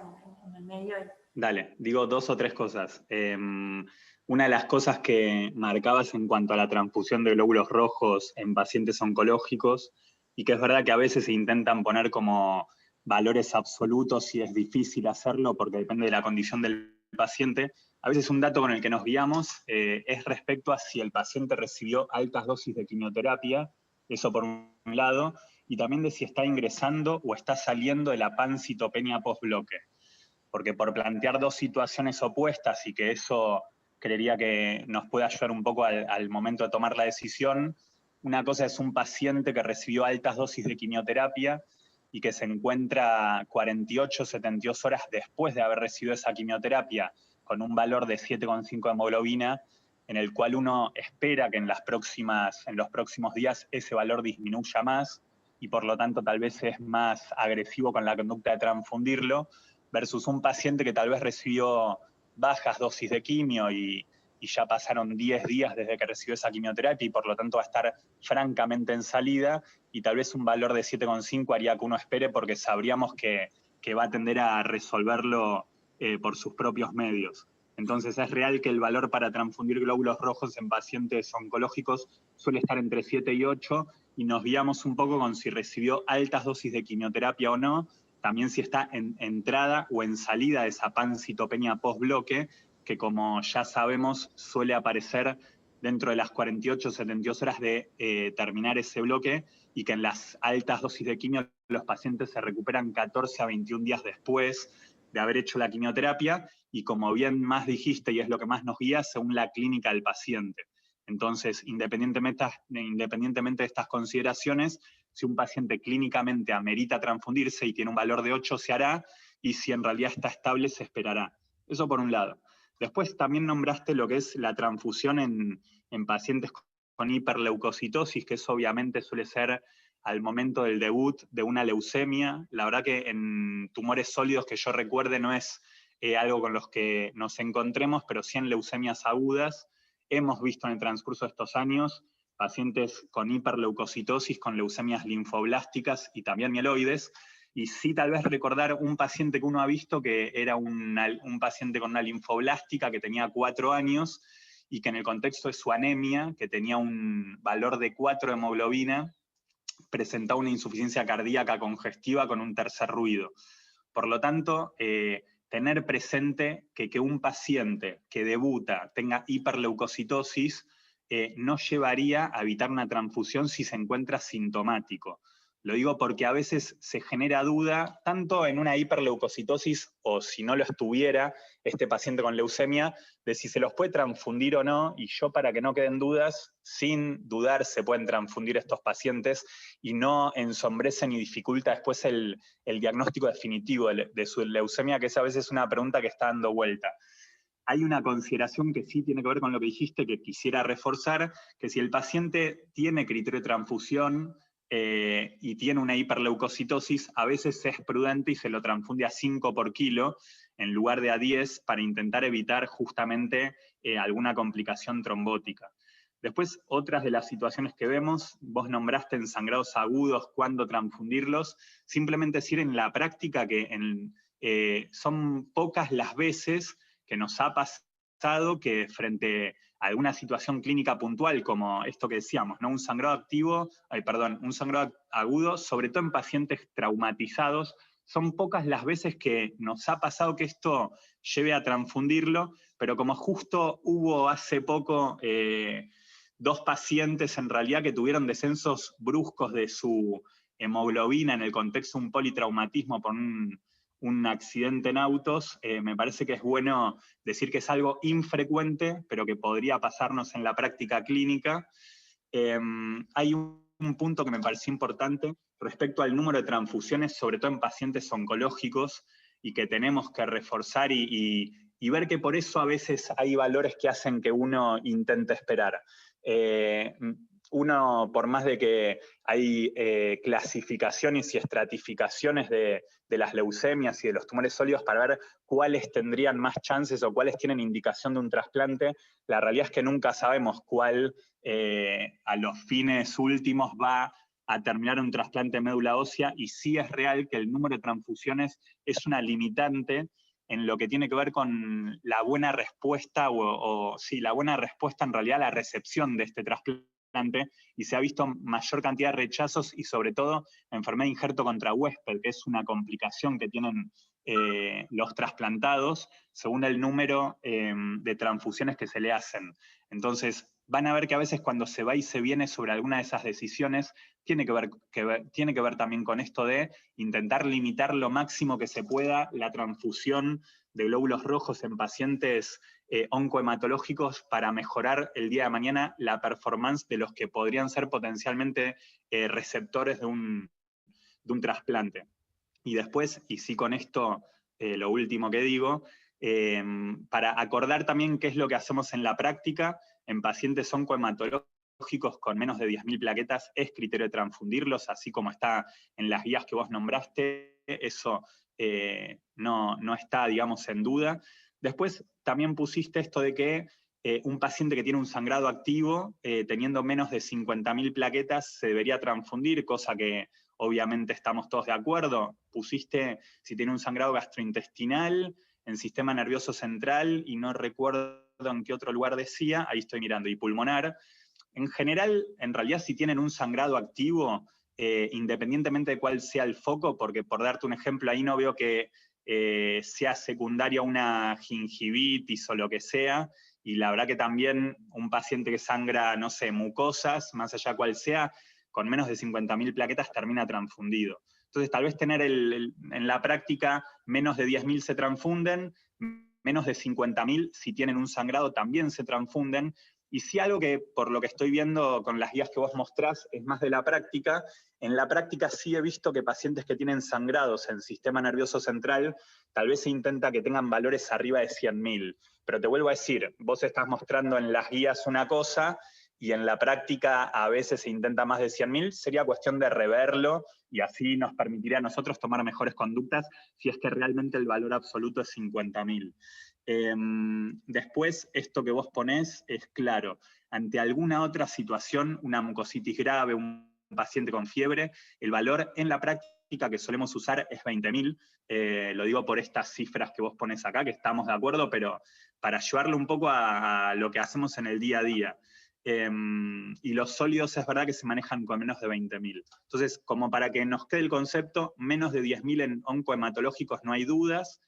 Speaker 1: en el medio.
Speaker 2: Dale, digo 2 o 3 cosas. Una de las cosas que marcabas en cuanto a la transfusión de glóbulos rojos en pacientes oncológicos, y que es verdad que a veces se intentan poner como valores absolutos y es difícil hacerlo porque depende de la condición del paciente. A veces un dato con el que nos guiamos es respecto a si el paciente recibió altas dosis de quimioterapia, eso por un lado, y también de si está ingresando o está saliendo de la pancitopenia post-bloque. Porque por plantear 2 situaciones opuestas y que eso creería que nos puede ayudar un poco al momento de tomar la decisión, una cosa es un paciente que recibió altas dosis de quimioterapia y que se encuentra 48, 72 horas después de haber recibido esa quimioterapia con un valor de 7,5 de hemoglobina, en el cual uno espera que en los próximos días ese valor disminuya más y por lo tanto tal vez es más agresivo con la conducta de transfundirlo, versus un paciente que tal vez recibió bajas dosis de quimio y ya pasaron 10 días desde que recibió esa quimioterapia y por lo tanto va a estar francamente en salida, y tal vez un valor de 7,5 haría que uno espere porque sabríamos que va a tender a resolverlo por sus propios medios. Entonces es real que el valor para transfundir glóbulos rojos en pacientes oncológicos suele estar entre 7 y 8, y nos guiamos un poco con si recibió altas dosis de quimioterapia o no, también si está en entrada o en salida de esa pancitopenia post-bloque, que como ya sabemos suele aparecer dentro de las 48 o 72 horas de terminar ese bloque, y que en las altas dosis de quimio los pacientes se recuperan 14 a 21 días después de haber hecho la quimioterapia, y como bien más dijiste, y es lo que más nos guía, según la clínica del paciente. Entonces, independientemente de estas consideraciones, si un paciente clínicamente amerita transfundirse y tiene un valor de 8, se hará, y si en realidad está estable, se esperará. Eso por un lado. Después también nombraste lo que es la transfusión en pacientes con hiperleucocitosis, que eso obviamente suele ser al momento del debut de una leucemia. La verdad que en tumores sólidos que yo recuerde no es algo con los que nos encontremos, pero sí en leucemias agudas. Hemos visto en el transcurso de estos años pacientes con hiperleucocitosis, con leucemias linfoblásticas y también mieloides, y sí tal vez recordar un paciente que uno ha visto que era un paciente con una linfoblástica que tenía 4 años y que en el contexto de su anemia, que tenía un valor de 4 de hemoglobina, presentaba una insuficiencia cardíaca congestiva con un tercer ruido. Por lo tanto, tener presente que un paciente que debuta tenga hiperleucocitosis no llevaría a evitar una transfusión si se encuentra sintomático. Lo digo porque a veces se genera duda, tanto en una hiperleucocitosis o si no lo estuviera este paciente con leucemia, de si se los puede transfundir o no, y yo para que no queden dudas, sin dudar se pueden transfundir estos pacientes y no ensombrece ni dificulta después el diagnóstico definitivo de su leucemia, que es a veces una pregunta que está dando vuelta. Hay una consideración que sí tiene que ver con lo que dijiste, que quisiera reforzar, que si el paciente tiene criterio de transfusión y tiene una hiperleucocitosis, a veces es prudente y se lo transfunde a 5 por kilo en lugar de a 10 para intentar evitar justamente alguna complicación trombótica. Después, otras de las situaciones que vemos, vos nombraste en sangrados agudos, cuándo transfundirlos, simplemente decir en la práctica que son pocas las veces que nos ha pasado pasado que frente a alguna situación clínica puntual, como esto que decíamos, ¿no? Un sangrado agudo, sobre todo en pacientes traumatizados, son pocas las veces que nos ha pasado que esto lleve a transfundirlo, pero como justo hubo hace poco 2 pacientes en realidad que tuvieron descensos bruscos de su hemoglobina en el contexto de un politraumatismo por un accidente en autos, me parece que es bueno decir que es algo infrecuente, pero que podría pasarnos en la práctica clínica. Hay un punto que me pareció importante respecto al número de transfusiones, sobre todo en pacientes oncológicos, y que tenemos que reforzar y ver que por eso a veces hay valores que hacen que uno intente esperar. Uno, por más de que hay clasificaciones y estratificaciones de las leucemias y de los tumores sólidos para ver cuáles tendrían más chances o cuáles tienen indicación de un trasplante, la realidad es que nunca sabemos cuál a los fines últimos va a terminar un trasplante de médula ósea, y sí es real que el número de transfusiones es una limitante en lo que tiene que ver con la buena respuesta, sí, la buena respuesta en realidad a la recepción de este trasplante, y se ha visto mayor cantidad de rechazos y sobre todo enfermedad de injerto contra huésped, que es una complicación que tienen los trasplantados según el número de transfusiones que se le hacen. Entonces, van a ver que a veces cuando se va y se viene sobre alguna de esas decisiones, tiene que ver también con esto de intentar limitar lo máximo que se pueda la transfusión de glóbulos rojos en pacientes oncohematológicos para mejorar el día de mañana la performance de los que podrían ser potencialmente receptores de un trasplante. Y después, y sí con esto lo último que digo, para acordar también qué es lo que hacemos en la práctica, en pacientes oncohematológicos con menos de 10.000 plaquetas es criterio de transfundirlos, así como está en las guías que vos nombraste, eso no está, digamos, en duda. Después también pusiste esto de que un paciente que tiene un sangrado activo, teniendo menos de 50.000 plaquetas, se debería transfundir, cosa que obviamente estamos todos de acuerdo. Pusiste si tiene un sangrado gastrointestinal, en sistema nervioso central, y no recuerdo en qué otro lugar decía, ahí estoy mirando, y pulmonar. En general, en realidad, si tienen un sangrado activo, independientemente de cuál sea el foco, porque por darte un ejemplo, ahí no veo que sea secundaria una gingivitis o lo que sea, y la verdad que también un paciente que sangra, no sé, mucosas, más allá cual sea, con menos de 50.000 plaquetas termina transfundido. Entonces, tal vez tener en la práctica menos de 10.000 se transfunden, menos de 50.000 si tienen un sangrado también se transfunden, y si algo que, por lo que estoy viendo con las guías que vos mostrás, es más de la práctica, en la práctica sí he visto que pacientes que tienen sangrados en sistema nervioso central, tal vez se intenta que tengan valores arriba de 100.000. Pero te vuelvo a decir, vos estás mostrando en las guías una cosa, y en la práctica a veces se intenta más de 100.000, sería cuestión de reverlo, y así nos permitiría a nosotros tomar mejores conductas si es que realmente el valor absoluto es 50.000. Después, esto que vos ponés es claro. Ante alguna otra situación, una mucositis grave, un paciente con fiebre, el valor en la práctica que solemos usar es 20.000. Lo digo por estas cifras que vos ponés acá, que estamos de acuerdo, pero para ayudarle un poco a lo que hacemos en el día a día. Y los sólidos es verdad que se manejan con menos de 20.000. Entonces, como para que nos quede el concepto, menos de 10.000 en oncohematológicos no hay dudas.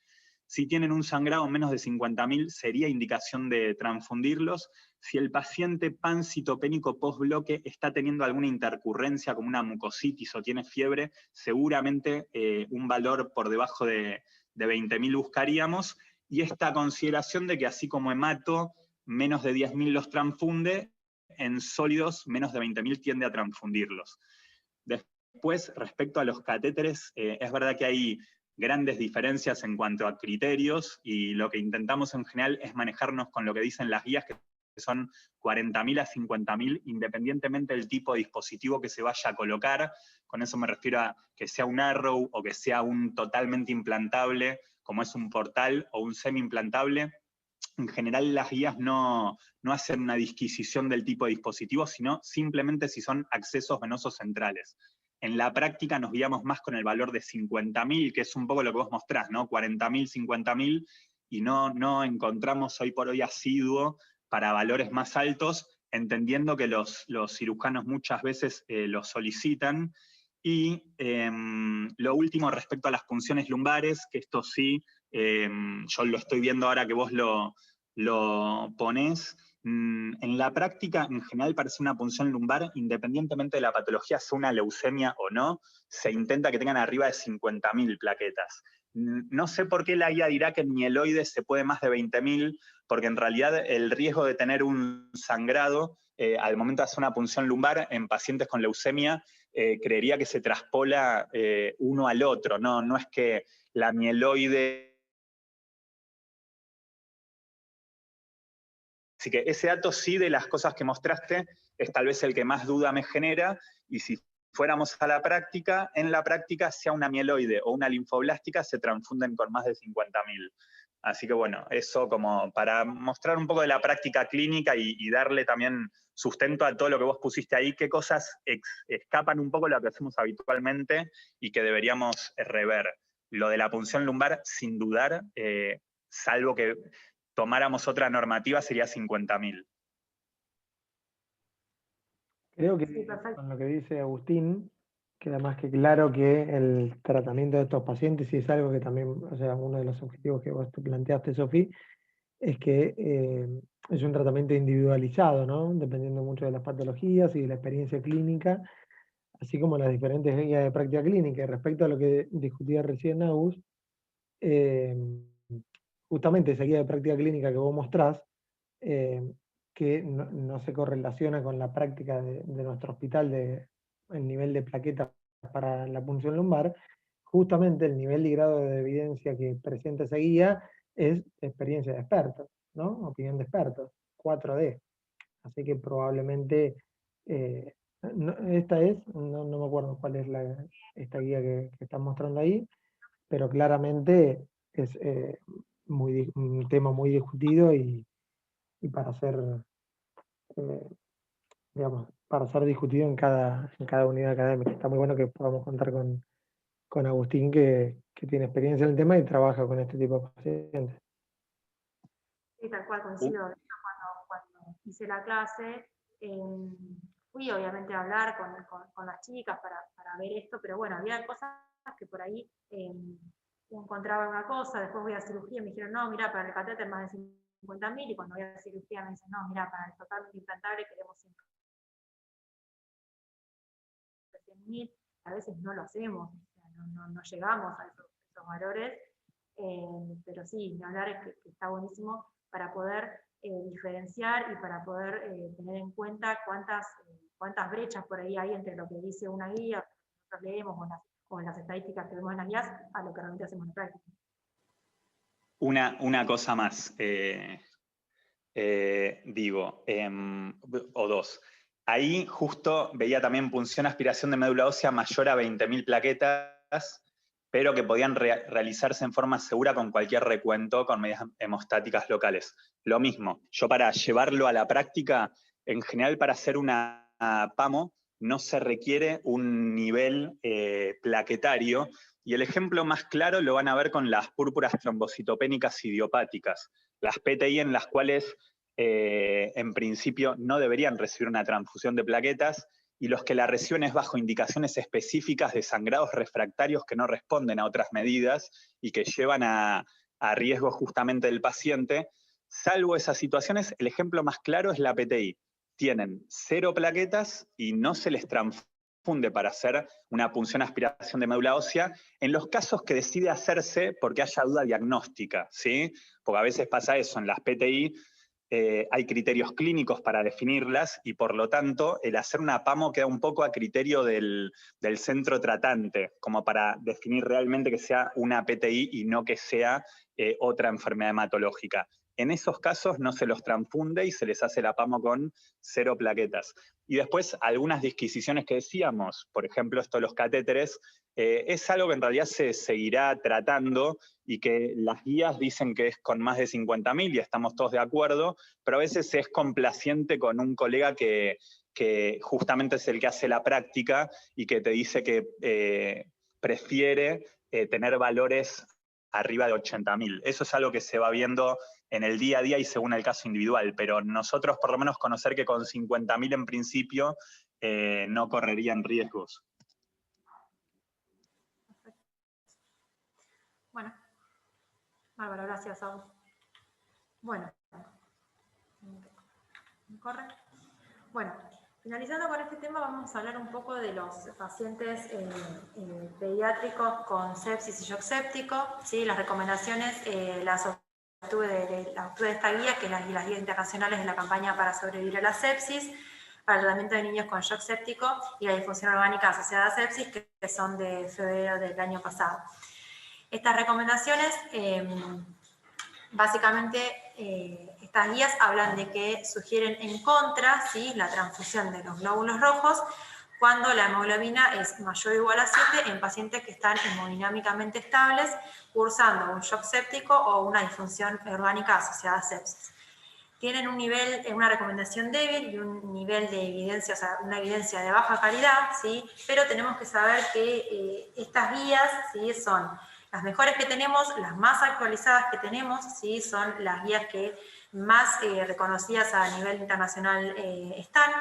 Speaker 2: Si tienen un sangrado menos de 50.000, sería indicación de transfundirlos. Si el paciente pancitopénico post-bloque está teniendo alguna intercurrencia como una mucositis o tiene fiebre, seguramente un valor por debajo de 20.000 buscaríamos. Y esta consideración de que así como hemato, menos de 10.000 los transfunde, en sólidos menos de 20.000 tiende a transfundirlos. Después, respecto a los catéteres, es verdad que hay grandes diferencias en cuanto a criterios, y lo que intentamos en general es manejarnos con lo que dicen las guías, que son 40.000 a 50.000, independientemente del tipo de dispositivo que se vaya a colocar. Con eso me refiero a que sea un Arrow o que sea un totalmente implantable, como es un portal, o un semi-implantable. En general las guías no hacen una disquisición del tipo de dispositivo, sino simplemente si son accesos venosos centrales. En la práctica nos guiamos más con el valor de 50.000, que es un poco lo que vos mostrás, ¿no? 40.000, 50.000, y no encontramos hoy por hoy asiduo para valores más altos, entendiendo que los cirujanos muchas veces los solicitan. Y lo último respecto a las punciones lumbares, que esto sí, yo lo estoy viendo ahora que vos lo ponés. En la práctica, en general, para hacer una punción lumbar, independientemente de la patología, sea una leucemia o no, se intenta que tengan arriba de 50.000 plaquetas. No sé por qué la guía dirá que en mieloides se puede más de 20.000, porque en realidad el riesgo de tener un sangrado al momento de hacer una punción lumbar en pacientes con leucemia, creería que se traspola uno al otro, no es que la mieloide. Así que ese dato sí, de las cosas que mostraste, es tal vez el que más duda me genera, y si fuéramos a la práctica, en la práctica, sea una mieloide o una linfoblástica, se transfunden con más de 50.000. Así que bueno, eso como para mostrar un poco de la práctica clínica y darle también sustento a todo lo que vos pusiste ahí, qué cosas escapan un poco de lo que hacemos habitualmente y que deberíamos rever. Lo de la punción lumbar, sin dudar, salvo que tomáramos otra normativa, sería 50.000.
Speaker 3: Creo que
Speaker 1: Sí, perfecto.
Speaker 3: con lo que dice Agustín, queda más que claro que el tratamiento de estos pacientes, y es algo que también, o sea, uno de los objetivos que vos te planteaste, Sofi, es que es un tratamiento individualizado, ¿no? Dependiendo mucho de las patologías y de la experiencia clínica, así como las diferentes guías de práctica clínica. Y respecto a lo que discutía recién Agus, eh, justamente esa guía de práctica clínica que vos mostrás, eh, que no se correlaciona con la práctica de nuestro hospital, el nivel de plaquetas para la punción lumbar, justamente el nivel y grado de evidencia que presenta esa guía es experiencia de expertos, ¿no? Opinión de expertos, 4D. Así que probablemente, esta es, no me acuerdo cuál es esta guía que están mostrando ahí, pero claramente es un tema muy discutido y para ser, eh, digamos, para ser discutido en cada unidad académica. Está muy bueno que podamos contar con Agustín, que tiene experiencia en el tema y trabaja con este tipo de pacientes.
Speaker 1: Sí, tal cual, coincido. Cuando hice la clase, fui obviamente a hablar con las chicas para ver esto, pero bueno, había cosas que por ahí encontraba una cosa, después voy a cirugía y me dijeron, no, mira, para el catéter más de 50.000, y cuando voy a cirugía me dicen, no, mira, para el totalmente implantable queremos 100.000, a veces no lo hacemos, o sea, no llegamos a esos valores, pero sí, ni hablar es que está buenísimo para poder diferenciar y para poder tener en cuenta cuántas brechas por ahí hay entre lo que dice una guía, lo que nosotros leemos, o las estadísticas que vemos en las guías, a lo que realmente hacemos en la práctica.
Speaker 2: Una cosa más, o dos. Ahí justo veía también punción aspiración de médula ósea mayor a 20.000 plaquetas, pero que podían realizarse en forma segura con cualquier recuento con medidas hemostáticas locales. Lo mismo, yo para llevarlo a la práctica, en general para hacer una PAMO, no se requiere un nivel plaquetario, y el ejemplo más claro lo van a ver con las púrpuras trombocitopénicas idiopáticas, las PTI en las cuales en principio no deberían recibir una transfusión de plaquetas, y los que la reciben es bajo indicaciones específicas de sangrados refractarios que no responden a otras medidas y que llevan a riesgo justamente del paciente. Salvo esas situaciones, el ejemplo más claro es la PTI. Tienen 0 plaquetas y no se les transfunde para hacer una punción aspiración de médula ósea en los casos que decide hacerse porque haya duda diagnóstica, ¿sí? Porque a veces pasa eso, en las PTI hay criterios clínicos para definirlas, y por lo tanto el hacer una PAMO queda un poco a criterio del centro tratante, como para definir realmente que sea una PTI y no que sea otra enfermedad hematológica. En esos casos no se los transfunde y se les hace la PAMO con 0 plaquetas. Y después algunas disquisiciones que decíamos, por ejemplo esto de los catéteres, es algo que en realidad se seguirá tratando, y que las guías dicen que es con más de 50.000 y estamos todos de acuerdo, pero a veces es complaciente con un colega que justamente es el que hace la práctica y que te dice que prefiere tener valores arriba de 80.000. Eso es algo que se va viendo en el día a día y según el caso individual, pero nosotros por lo menos conocer que con 50.000 en principio no correrían riesgos.
Speaker 1: Bueno, bárbaro, gracias a vos. Bueno, ¿corre? Bueno, finalizando con este tema, vamos a hablar un poco de los pacientes pediátricos con sepsis y shock séptico. ¿Sí? Las recomendaciones las obtuve de esta guía, que es las guías internacionales de la campaña para sobrevivir a la sepsis, para el tratamiento de niños con shock séptico y la disfunción orgánica asociada a sepsis, que son de febrero del año pasado. Estas recomendaciones, básicamente, estas guías hablan de que sugieren en contra, ¿sí?, la transfusión de los glóbulos rojos cuando la hemoglobina es mayor o igual a 7 en pacientes que están hemodinámicamente estables, cursando un shock séptico o una disfunción orgánica asociada a sepsis. Tienen un nivel, una recomendación débil y un nivel de evidencia, o sea, una evidencia de baja calidad, ¿sí? Pero tenemos que saber que estas guías, ¿sí?, son las mejores que tenemos, las más actualizadas que tenemos, ¿sí?, son las guías que más reconocidas a nivel internacional están,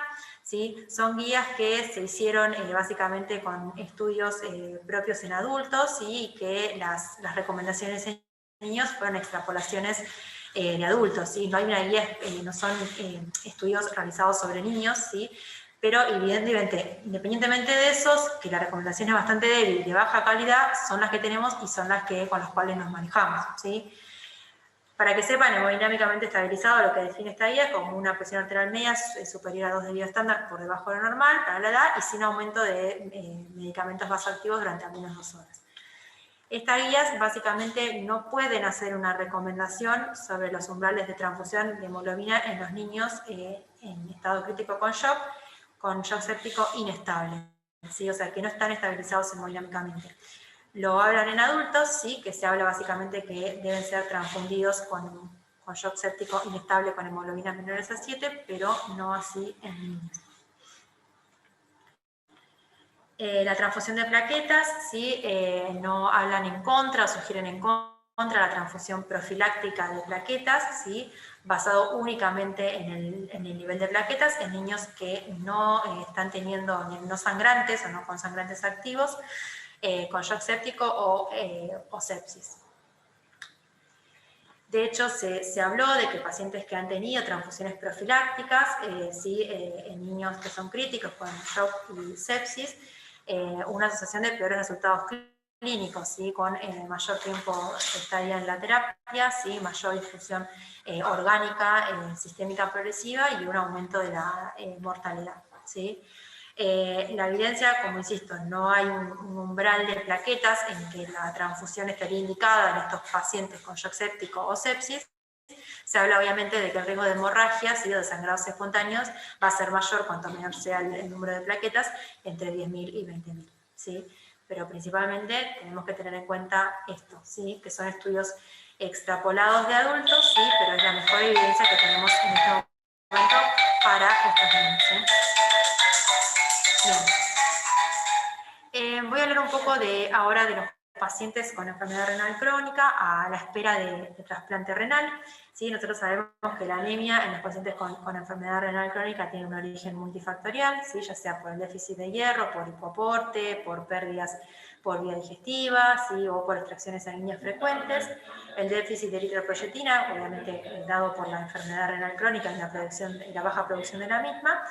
Speaker 1: ¿sí? Son guías que se hicieron básicamente con estudios propios en adultos, ¿sí?, y que las recomendaciones en niños fueron extrapolaciones de adultos, ¿sí? No hay una guía, no son estudios realizados sobre niños, ¿sí? Pero evidentemente, independientemente de esos, que la recomendación es bastante débil, de baja calidad, son las que tenemos y son las que, con las cuales nos manejamos, ¿sí? Para que sepan, hemodinámicamente estabilizado, lo que define esta guía como una presión arterial media superior a 2 de vida estándar por debajo de lo normal para la edad y sin aumento de medicamentos vasoactivos durante al menos 2 horas. Estas guías básicamente no pueden hacer una recomendación sobre los umbrales de transfusión de hemoglobina en los niños en estado crítico con shock séptico inestable, ¿sí? O sea, que no están estabilizados hemodinámicamente. Lo hablan en adultos, sí, que se habla básicamente que deben ser transfundidos con shock séptico inestable con hemoglobinas menores a 7, pero no así en niños. La transfusión de plaquetas, ¿sí? No hablan en contra o sugieren en contra la transfusión profiláctica de plaquetas, ¿sí?, basado únicamente en el nivel de plaquetas en niños que no están teniendo no sangrantes o no con sangrantes activos, con shock séptico o sepsis. De hecho, se habló de que pacientes que han tenido transfusiones profilácticas, ¿sí?, en niños que son críticos con shock y sepsis, una asociación de peores resultados clínicos, ¿sí?, con mayor tiempo de estadía en la terapia, ¿sí?, mayor difusión orgánica sistémica progresiva y un aumento de la mortalidad, ¿sí? La evidencia, como insisto, no hay un umbral de plaquetas en que la transfusión estaría indicada en estos pacientes con shock séptico o sepsis. Se habla obviamente de que el riesgo de hemorragias y de sangrados espontáneos va a ser mayor cuanto menor sea el número de plaquetas, entre 10.000 y 20.000, ¿sí? Pero principalmente tenemos que tener en cuenta esto, ¿sí?, que son estudios extrapolados de adultos, ¿sí?, pero es la mejor evidencia que tenemos en este momento para estos niños, ¿sí? Bien. Voy a hablar un poco ahora de los pacientes con enfermedad renal crónica a la espera de trasplante renal. ¿Sí? Nosotros sabemos que la anemia en los pacientes con enfermedad renal crónica tiene un origen multifactorial, ¿sí?, ya sea por el déficit de hierro, por hipoaporte, por pérdidas por vía digestiva, ¿sí?, o por extracciones sanguíneas frecuentes. El déficit de eritropoyetina, obviamente dado por la enfermedad renal crónica y la baja producción de la misma,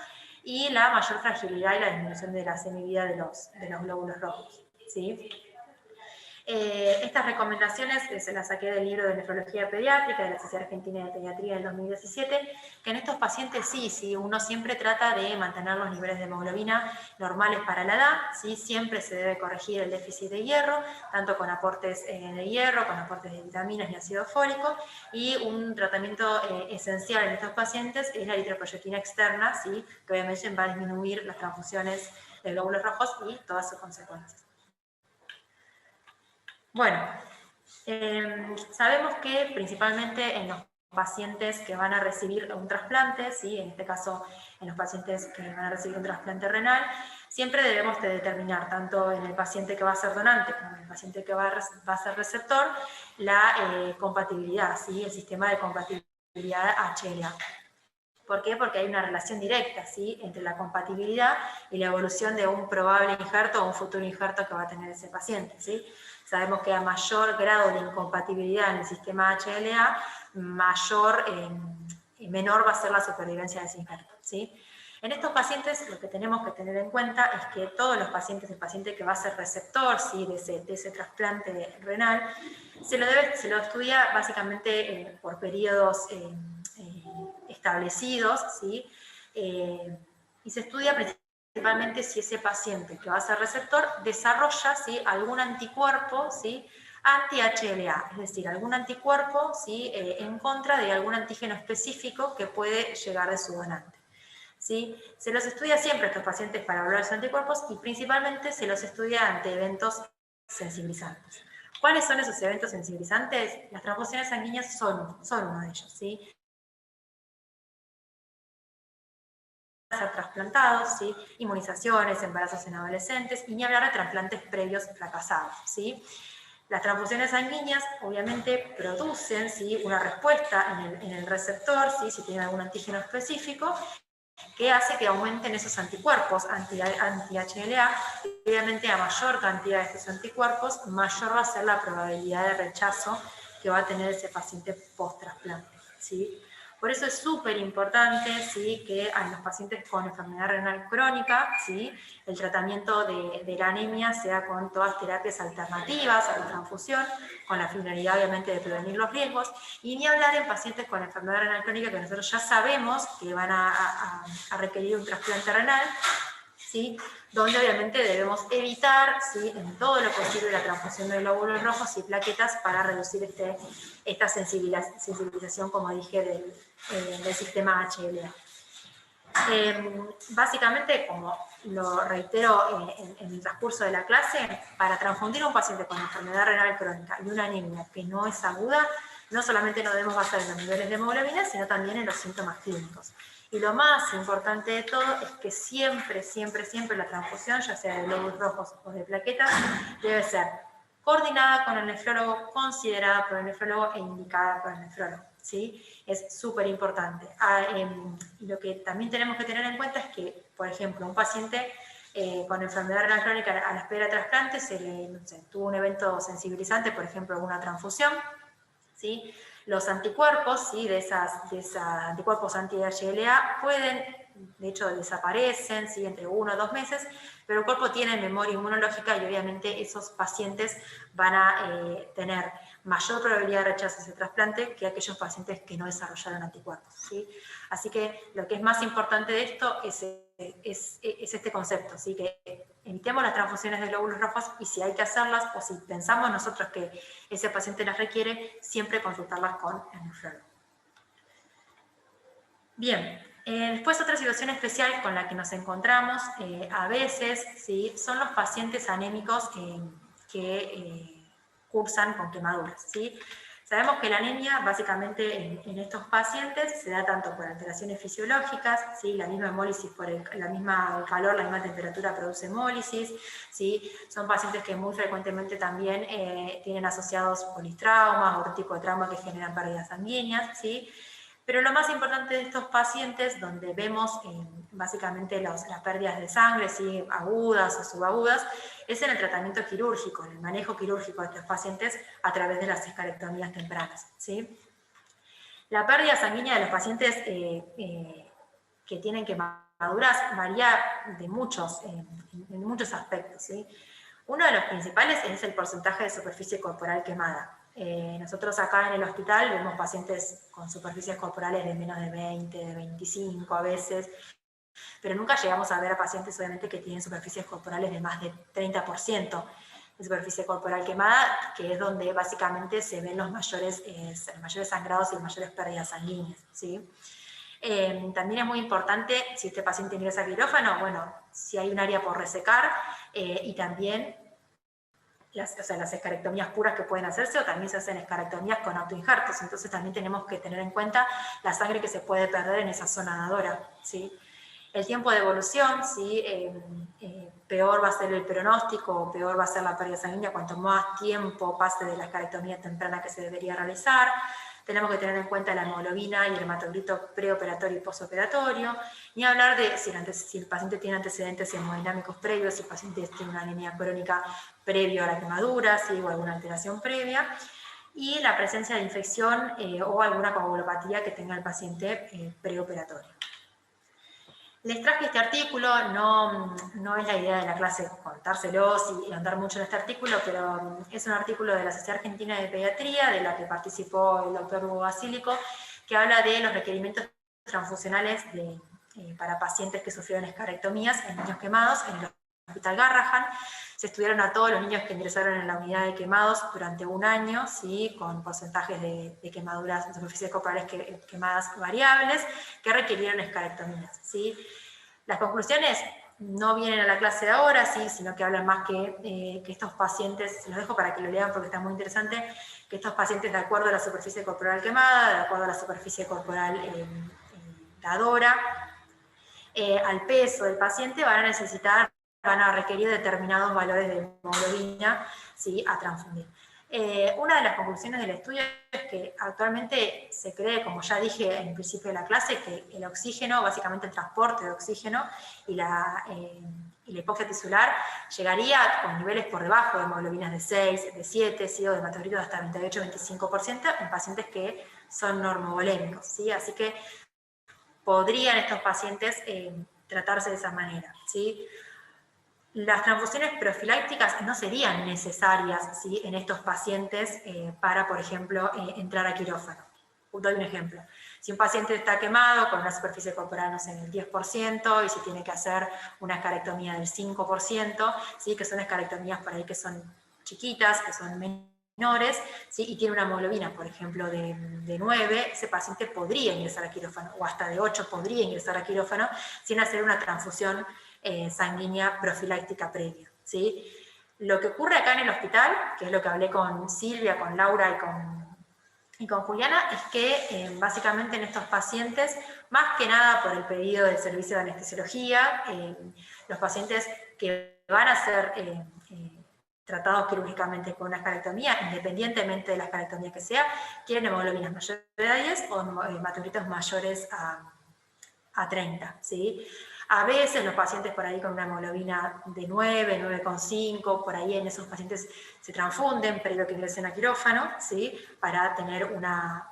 Speaker 1: y la mayor fragilidad y la disminución de la semivida de los glóbulos rojos, ¿sí? Estas recomendaciones se las saqué del libro de nefrología pediátrica de la Sociedad Argentina de Pediatría del 2017, que en estos pacientes sí, uno siempre trata de mantener los niveles de hemoglobina normales para la edad, ¿sí? Siempre se debe corregir el déficit de hierro, tanto con aportes de hierro, con aportes de vitaminas y ácido fólico, y un tratamiento esencial en estos pacientes es la eritropoyetina externa, ¿sí?, que obviamente va a disminuir las transfusiones de glóbulos rojos y todas sus consecuencias. Bueno, sabemos que principalmente en los pacientes que van a recibir un trasplante, ¿sí? En este caso en los pacientes que van a recibir un trasplante renal, siempre debemos de determinar, tanto en el paciente que va a ser donante como en el paciente que va a ser receptor, la compatibilidad, ¿sí? El sistema de compatibilidad HLA. ¿Por qué? Porque hay una relación directa, ¿sí? Entre la compatibilidad y la evolución de un probable injerto o un futuro injerto que va a tener ese paciente, ¿sí? Sabemos que a mayor grado de incompatibilidad en el sistema HLA, menor va a ser la supervivencia de ese injerto, ¿sí? En estos pacientes lo que tenemos que tener en cuenta es que todos los pacientes, el paciente que va a ser receptor, ¿sí? de ese trasplante renal, se lo estudia básicamente por periodos establecidos, ¿sí? Y se estudia principalmente si ese paciente que va a ser receptor desarrolla, ¿sí? algún anticuerpo, ¿sí? anti-HLA, es decir, algún anticuerpo, ¿sí? En contra de algún antígeno específico que puede llegar de su donante. ¿Sí? Se los estudia siempre a estos pacientes para evaluar sus anticuerpos y principalmente se los estudia ante eventos sensibilizantes. ¿Cuáles son esos eventos sensibilizantes? Las transfusiones sanguíneas son uno de ellos, ¿sí? Ser trasplantados, ¿sí? Inmunizaciones, embarazos en adolescentes, y ni hablar de trasplantes previos fracasados, ¿sí? Las transfusiones sanguíneas obviamente producen, ¿sí? una respuesta en el receptor, ¿sí? si tiene algún antígeno específico, que hace que aumenten esos anticuerpos anti-HLA, y obviamente a mayor cantidad de estos anticuerpos, mayor va a ser la probabilidad de rechazo que va a tener ese paciente post-trasplante, ¿sí? Por eso es súper importante, ¿sí? que en los pacientes con enfermedad renal crónica, ¿sí? el tratamiento de la anemia sea con todas terapias alternativas a la transfusión, con la finalidad obviamente de prevenir los riesgos, y ni hablar en pacientes con enfermedad renal crónica que nosotros ya sabemos que van a requerir un trasplante renal, ¿sí? donde obviamente debemos evitar, ¿sí? en todo lo posible la transfusión de glóbulos rojos y plaquetas para reducir esta sensibilización, como dije, del sistema HLA. Básicamente, como lo reitero en el transcurso de la clase, para transfundir a un paciente con enfermedad renal crónica y una anemia que no es aguda, no solamente nos debemos basar en los niveles de hemoglobina, sino también en los síntomas clínicos. Y lo más importante de todo es que siempre, siempre, siempre la transfusión, ya sea de glóbulos rojos o de plaquetas, debe ser coordinada con el nefrólogo, considerada por el nefrólogo e indicada por el nefrólogo, ¿sí? Es súper importante. Lo que también tenemos que tener en cuenta es que, por ejemplo, un paciente con enfermedad renal crónica a la espera de trasplante tuvo un evento sensibilizante, por ejemplo, una transfusión, ¿sí? Los anticuerpos, ¿sí? de esos anticuerpos anti-HLA pueden, de hecho desaparecen, ¿sí? entre 1 o 2 meses, pero el cuerpo tiene memoria inmunológica y obviamente esos pacientes van a tener mayor probabilidad de rechazo a ese trasplante que aquellos pacientes que no desarrollaron anticuerpos, ¿sí? Así que lo que es más importante de esto es este concepto, ¿sí? Que evitemos las transfusiones de glóbulos rojos y si hay que hacerlas o si pensamos nosotros que ese paciente las requiere, siempre consultarlas con el nefrólogo. Bien, después otra situación especial con la que nos encontramos a veces, ¿sí? son los pacientes anémicos que cursan con quemaduras, ¿sí? Sabemos que la anemia, básicamente en estos pacientes, se da tanto por alteraciones fisiológicas, ¿sí? La misma hemólisis por el calor, la misma temperatura produce hemólisis, ¿sí? Son pacientes que muy frecuentemente también tienen asociados politraumas, otro tipo de trauma que generan pérdidas sanguíneas, ¿sí? Pero lo más importante de estos pacientes, donde vemos básicamente las pérdidas de sangre, ¿sí? agudas o subagudas, es en el tratamiento quirúrgico, en el manejo quirúrgico de estos pacientes a través de las esclerectomías tempranas, ¿sí? La pérdida sanguínea de los pacientes que tienen quemaduras varía en muchos aspectos, ¿sí? Uno de los principales es el porcentaje de superficie corporal quemada. Nosotros acá en el hospital vemos pacientes con superficies corporales de menos de 20, de 25 a veces, pero nunca llegamos a ver a pacientes obviamente que tienen superficies corporales de más de 30% de superficie corporal quemada, que es donde básicamente se ven los mayores sangrados y las mayores pérdidas sanguíneas, ¿sí? También es muy importante, si este paciente ingresa a quirófano, bueno, si hay un área por resecar y también las escarectomías puras que pueden hacerse, o también se hacen escarectomías con autoinjertos. Entonces también tenemos que tener en cuenta la sangre que se puede perder en esa zona dadora, ¿sí? El tiempo de evolución, ¿sí? Peor va a ser el pronóstico, o peor va a ser la pérdida sanguínea cuanto más tiempo pase de la escarectomía temprana que se debería realizar. Tenemos que tener en cuenta la hemoglobina y el hematocrito preoperatorio y postoperatorio. Ni hablar de si el paciente tiene antecedentes hemodinámicos previos, si el paciente tiene una anemia crónica previo a la quemadura, ¿sí? O alguna alteración previa. Y la presencia de infección o alguna coagulopatía que tenga el paciente preoperatorio. Les traje este artículo, no es la idea de la clase contárselos y andar mucho en este artículo, pero es un artículo de la Sociedad Argentina de Pediatría, de la que participó el doctor Hugo Basílico, que habla de los requerimientos transfusionales para pacientes que sufrieron escarectomías en niños quemados en el Hospital Garrahan. Se estudiaron a todos los niños que ingresaron en la unidad de quemados durante un año, ¿sí? Con porcentajes de quemaduras de superficies corporales quemadas variables que requirieron escarectomías, ¿sí? Las conclusiones no vienen a la clase de ahora, ¿sí? Sino que hablan más que estos pacientes, se los dejo para que lo lean porque está muy interesante, que estos pacientes, de acuerdo a la superficie corporal quemada, de acuerdo a la superficie corporal dadora, al peso del paciente, van a requerir determinados valores de hemoglobina, ¿sí? A transfundir. Una de las conclusiones del estudio es que actualmente se cree, como ya dije en el principio de la clase, que el oxígeno, básicamente el transporte de oxígeno y la hipoxia tisular, llegaría con niveles por debajo de hemoglobinas de 6, de 7, ¿sí? O de hematocrito de hasta 28-25% en pacientes que son normovolémicos, ¿sí? Así que podrían estos pacientes tratarse de esa manera, ¿sí? Las transfusiones profilácticas no serían necesarias, ¿sí? En estos pacientes para, por ejemplo, entrar a quirófano. Doy un ejemplo. Si un paciente está quemado con una superficie corporal, no sé, del 10%, y se tiene que hacer una escarectomía del 5%, ¿sí? Que son escarectomías por ahí que son chiquitas, que son menores, ¿sí? Y tiene una hemoglobina, por ejemplo, de 9, ese paciente podría ingresar a quirófano, o hasta de 8 podría ingresar a quirófano sin hacer una transfusión sanguínea profiláctica previa, ¿sí? Lo que ocurre acá en el hospital, que es lo que hablé con Silvia, con Laura y con Juliana, es que básicamente en estos pacientes, más que nada por el pedido del servicio de anestesiología, los pacientes que van a ser tratados quirúrgicamente con una escarectomía, independientemente de la escarectomía que sea, quieren hemoglobinas mayores a 10 o hematocritos mayores a 30, ¿sí? A veces los pacientes por ahí con una hemoglobina de 9, 9,5, por ahí en esos pacientes se transfunden previo que ingresen a quirófano, ¿sí? Para tener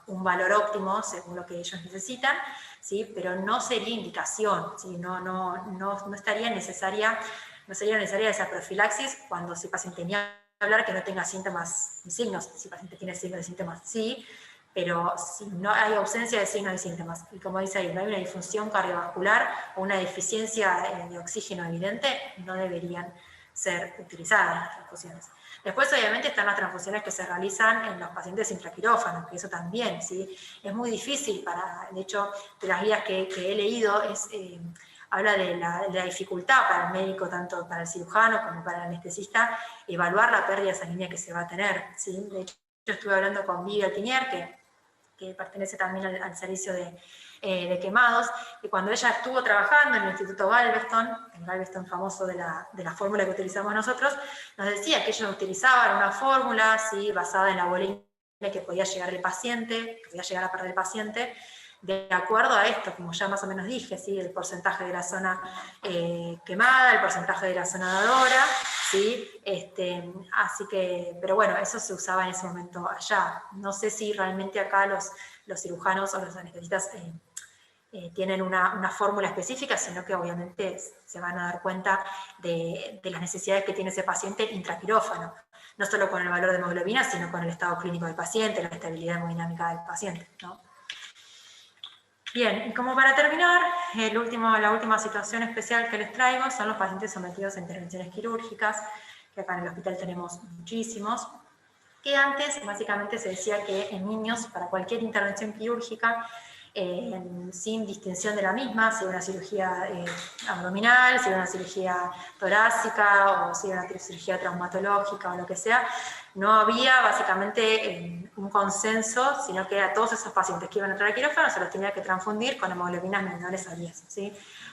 Speaker 1: un valor óptimo según lo que ellos necesitan, ¿sí? Pero no sería indicación, ¿sí? No estaría necesaria, no sería necesaria esa profilaxis cuando si el paciente ni hablar que no tenga síntomas ni signos, si el paciente tiene signos de síntomas, sí, pero si no hay ausencia de signos y síntomas, y como dice ahí, no hay una disfunción cardiovascular o una deficiencia de oxígeno evidente, no deberían ser utilizadas las transfusiones. Después, obviamente, están las transfusiones que se realizan en los pacientes intraquirófanos, que eso también, ¿sí? Es muy difícil de hecho, de las guías que he leído, habla de la dificultad para el médico, tanto para el cirujano como para el anestesista, evaluar la pérdida sanguínea que se va a tener, ¿sí? De hecho, yo estuve hablando con Vivi Altinier, que pertenece también al servicio de quemados, y cuando ella estuvo trabajando en el Instituto Galveston, el Galveston famoso de la fórmula que utilizamos nosotros, nos decía que ellos utilizaban una fórmula, ¿sí? Basada en la volemia que podía llegar el paciente, que podía llegar a perder el paciente, de acuerdo a esto, como ya más o menos dije, ¿sí? El porcentaje de la zona quemada, el porcentaje de la zona dadora, ¿sí? Así que, pero bueno, eso se usaba en ese momento allá. No sé si realmente acá los cirujanos o los anestesistas tienen una fórmula específica, sino que obviamente se van a dar cuenta de las necesidades que tiene ese paciente intraquirófano, no solo con el valor de hemoglobina, sino con el estado clínico del paciente, la estabilidad hemodinámica del paciente, ¿no? Bien, y como para terminar, la última situación especial que les traigo son los pacientes sometidos a intervenciones quirúrgicas, que acá en el hospital tenemos muchísimos, que antes básicamente se decía que en niños, para cualquier intervención quirúrgica, sin distinción de la misma, si era una cirugía abdominal, si era una cirugía torácica o si era una cirugía traumatológica o lo que sea. No había básicamente un consenso, sino que a todos esos pacientes que iban a entrar al quirófano se los tenía que transfundir con hemoglobinas menores a 10, ¿sí?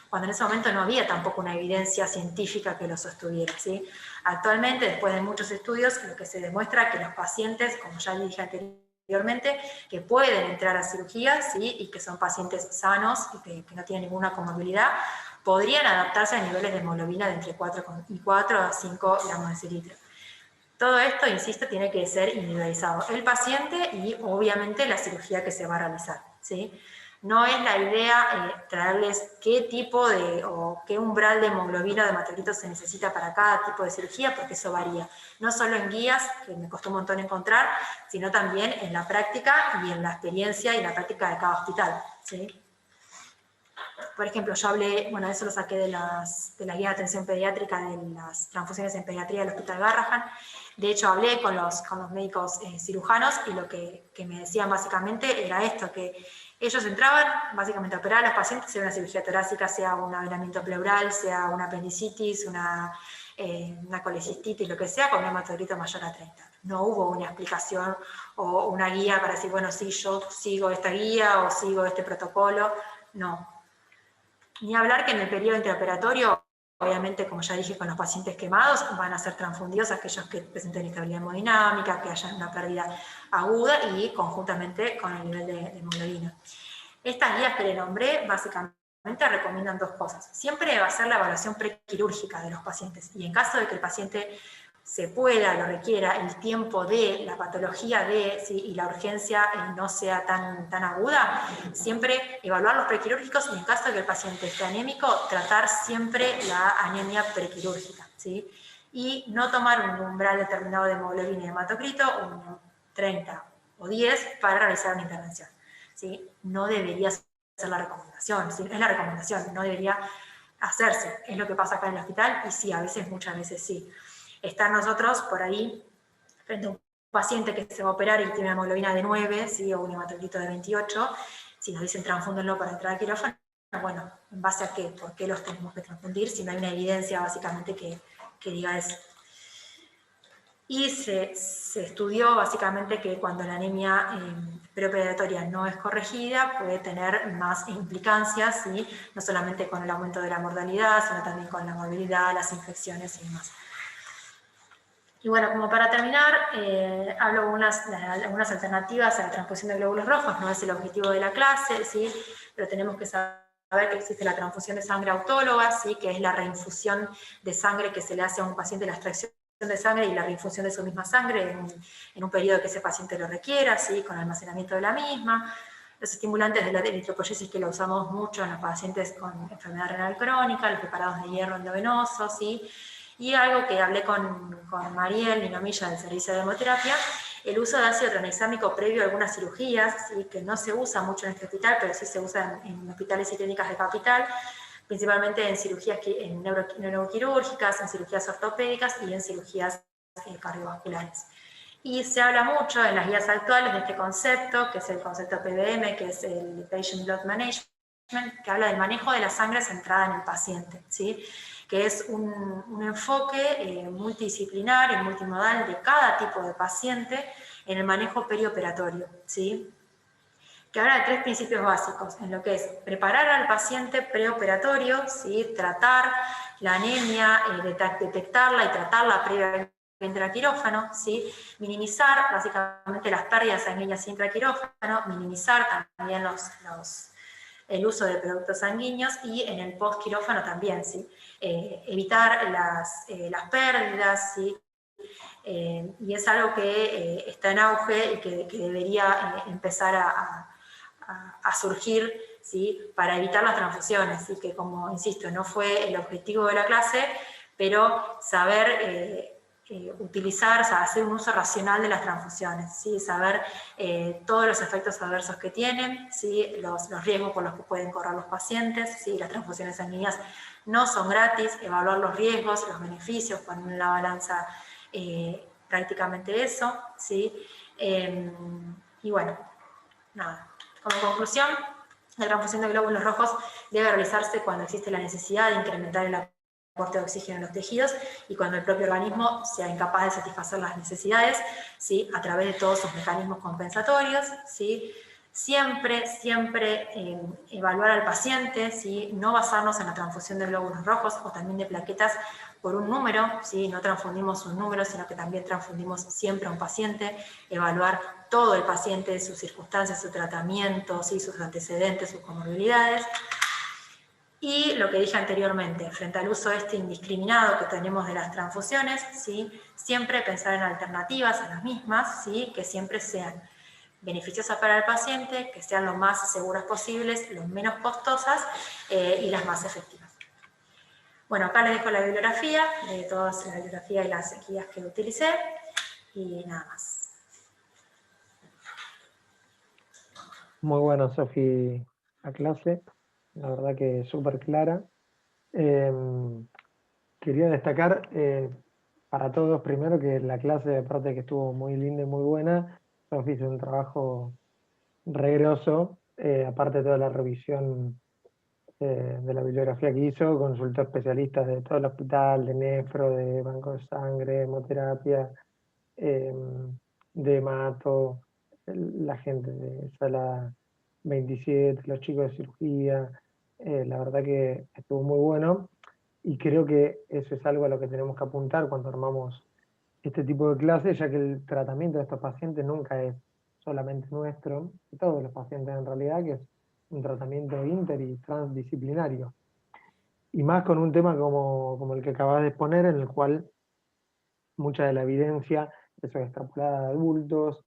Speaker 1: Cuando en ese momento no había tampoco una evidencia científica que lo sostuviera, ¿sí? Actualmente, después de muchos estudios, lo que se demuestra es que los pacientes, como ya dije anteriormente, que pueden entrar a cirugía, ¿sí? Y que son pacientes sanos y que no tienen ninguna comorbilidad, podrían adaptarse a niveles de hemoglobina de entre 4 a 5 gramos decilitro. Todo esto, insisto, tiene que ser individualizado el paciente y obviamente la cirugía que se va a realizar, ¿sí? No es la idea traerles qué tipo de o qué umbral de hemoglobina o de hematocrito se necesita para cada tipo de cirugía, porque eso varía. No solo en guías, que me costó un montón encontrar, sino también en la práctica y en la experiencia y la práctica de cada hospital, ¿sí? Por ejemplo, yo hablé, bueno, eso lo saqué de la guía de atención pediátrica de las transfusiones en pediatría del Hospital Garrahan. De hecho, hablé con los médicos cirujanos y lo que me decían básicamente era esto, que ellos entraban básicamente a operar a los pacientes, sea una cirugía torácica, sea un avelamiento pleural, sea una apendicitis, una colecistitis, lo que sea, con un hematocrito mayor a 30. No hubo una explicación o una guía para decir, bueno, sí, yo sigo esta guía o sigo este protocolo, no. Ni hablar que en el periodo intraoperatorio, obviamente, como ya dije, con los pacientes quemados, van a ser transfundidos aquellos que presenten inestabilidad hemodinámica, que hayan una pérdida aguda y conjuntamente con el nivel de hemoglobina. Estas guías que le nombré, básicamente recomiendan dos cosas. Siempre va a ser la evaluación prequirúrgica de los pacientes, y en caso de que el paciente se pueda, lo requiera, el tiempo de la patología y la urgencia no sea tan aguda, siempre evaluar los prequirúrgicos, y en caso de que el paciente esté anémico, tratar siempre la anemia prequirúrgica, ¿sí? Y no tomar un umbral determinado de hemoglobina y hematocrito, un 30 o 10, para realizar una intervención, ¿sí? No debería ser la recomendación, ¿sí? Es la recomendación, no debería hacerse. Es lo que pasa acá en el hospital, y sí, muchas veces sí. Estar nosotros por ahí frente a un paciente que se va a operar y tiene una hemoglobina de 9, ¿sí? O un hematocrito de 28, si nos dicen transfúndenlo para entrar al quirófano, bueno, ¿en base a qué? ¿Por qué los tenemos que transfundir si no hay una evidencia básicamente que diga eso? Y se estudió básicamente que cuando la anemia preoperatoria no es corregida, puede tener más implicancias, ¿sí? No solamente con el aumento de la mortalidad, sino también con la morbilidad, las infecciones y demás. Y bueno, como para terminar, hablo de algunas alternativas a la transfusión de glóbulos rojos. No es el objetivo de la clase, ¿sí? Pero tenemos que saber que existe la transfusión de sangre autóloga, ¿sí? Que es la reinfusión de sangre que se le hace a un paciente, la extracción de sangre y la reinfusión de su misma sangre en un periodo que ese paciente lo requiera, ¿sí? Con almacenamiento de la misma. Los estimulantes de la eritropoyesis, que lo usamos mucho en los pacientes con enfermedad renal crónica, los preparados de hierro endovenoso, ¿sí? Y algo que hablé con Mariel Ninomilla del servicio de hemoterapia, el uso de ácido tranexámico previo a algunas cirugías, ¿sí? Que no se usa mucho en este hospital, pero sí se usa en hospitales y clínicas de capital, principalmente en cirugías neuroquirúrgicas, en cirugías ortopédicas y en cirugías cardiovasculares. Y se habla mucho en las guías actuales de este concepto, que es el concepto PBM, que es el Patient Blood Management, que habla del manejo de la sangre centrada en el paciente, ¿sí? Que es un enfoque multidisciplinar y multimodal de cada tipo de paciente en el manejo perioperatorio, ¿sí? Que habla de tres principios básicos, en lo que es preparar al paciente preoperatorio, ¿sí? Tratar la anemia, detectarla y tratarla previamente intraquirófano, ¿sí? Minimizar básicamente las pérdidas sanguíneas intraquirófano, minimizar también el uso de productos sanguíneos, y en el post-quirófano también, ¿sí? Evitar las pérdidas, ¿sí? Y es algo que está en auge y que debería empezar a surgir, ¿sí? Para evitar las transfusiones, ¿sí? Que, como insisto, no fue el objetivo de la clase, pero saber utilizar, o sea, hacer un uso racional de las transfusiones, ¿sí? Saber todos los efectos adversos que tienen, ¿sí? Los riesgos por los que pueden correr los pacientes, ¿sí? Las transfusiones sanguíneas no son gratis, evaluar los riesgos, los beneficios, poner en la balanza prácticamente eso, ¿sí? Y bueno, nada, como conclusión, La transfusión de glóbulos rojos debe realizarse cuando existe la necesidad de incrementar el aporte de oxígeno en los tejidos y cuando el propio organismo sea incapaz de satisfacer las necesidades, ¿sí?, a través de todos sus mecanismos compensatorios, ¿sí? Siempre evaluar al paciente, ¿sí?, no basarnos en la transfusión de glóbulos rojos o también de plaquetas por un número, ¿sí?, no transfundimos un número, sino que también transfundimos siempre a un paciente, evaluar todo el paciente, sus circunstancias, su tratamiento, ¿sí?, sus antecedentes, sus comorbilidades. Y lo que dije anteriormente, frente al uso indiscriminado que tenemos de las transfusiones, ¿sí?, siempre pensar en alternativas a las mismas, ¿sí?, que siempre sean beneficiosas para el paciente, que sean lo más seguras posibles, lo menos costosas y las más efectivas. Bueno, acá les dejo la bibliografía, de toda la bibliografía y las guías que utilicé, y nada más.
Speaker 3: Muy buena, Sofi, la clase, la verdad que súper clara. Quería destacar para todos, primero, que la clase, aparte de que estuvo muy linda y muy buena, Sofi hizo un trabajo regroso, aparte de toda la revisión de la bibliografía que hizo, consultó especialistas de todo el hospital, de nefro, de banco de sangre, hemoterapia, de hemato, la gente de sala 27, los chicos de cirugía, la verdad que estuvo muy bueno y creo que eso es algo a lo que tenemos que apuntar cuando armamos este tipo de clases, ya que el tratamiento de estos pacientes nunca es solamente nuestro, de todos los pacientes en realidad, que es un tratamiento inter y transdisciplinario. Y más con un tema como el que acabas de exponer, en el cual mucha de la evidencia es extrapolada de adultos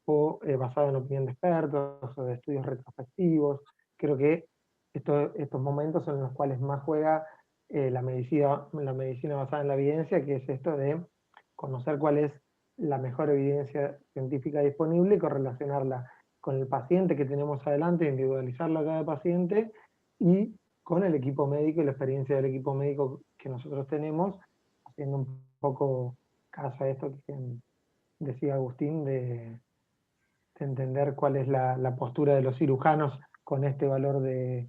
Speaker 3: o basada en opinión de expertos o de estudios retrospectivos. Creo que estos momentos son los cuales más juega la medicina basada en la evidencia, que es esto de conocer cuál es la mejor evidencia científica disponible y correlacionarla con el paciente que tenemos adelante, individualizarlo a cada paciente y con el equipo médico y la experiencia del equipo médico que nosotros tenemos, haciendo un poco caso a esto que decía Agustín de entender cuál es la postura de los cirujanos con este valor de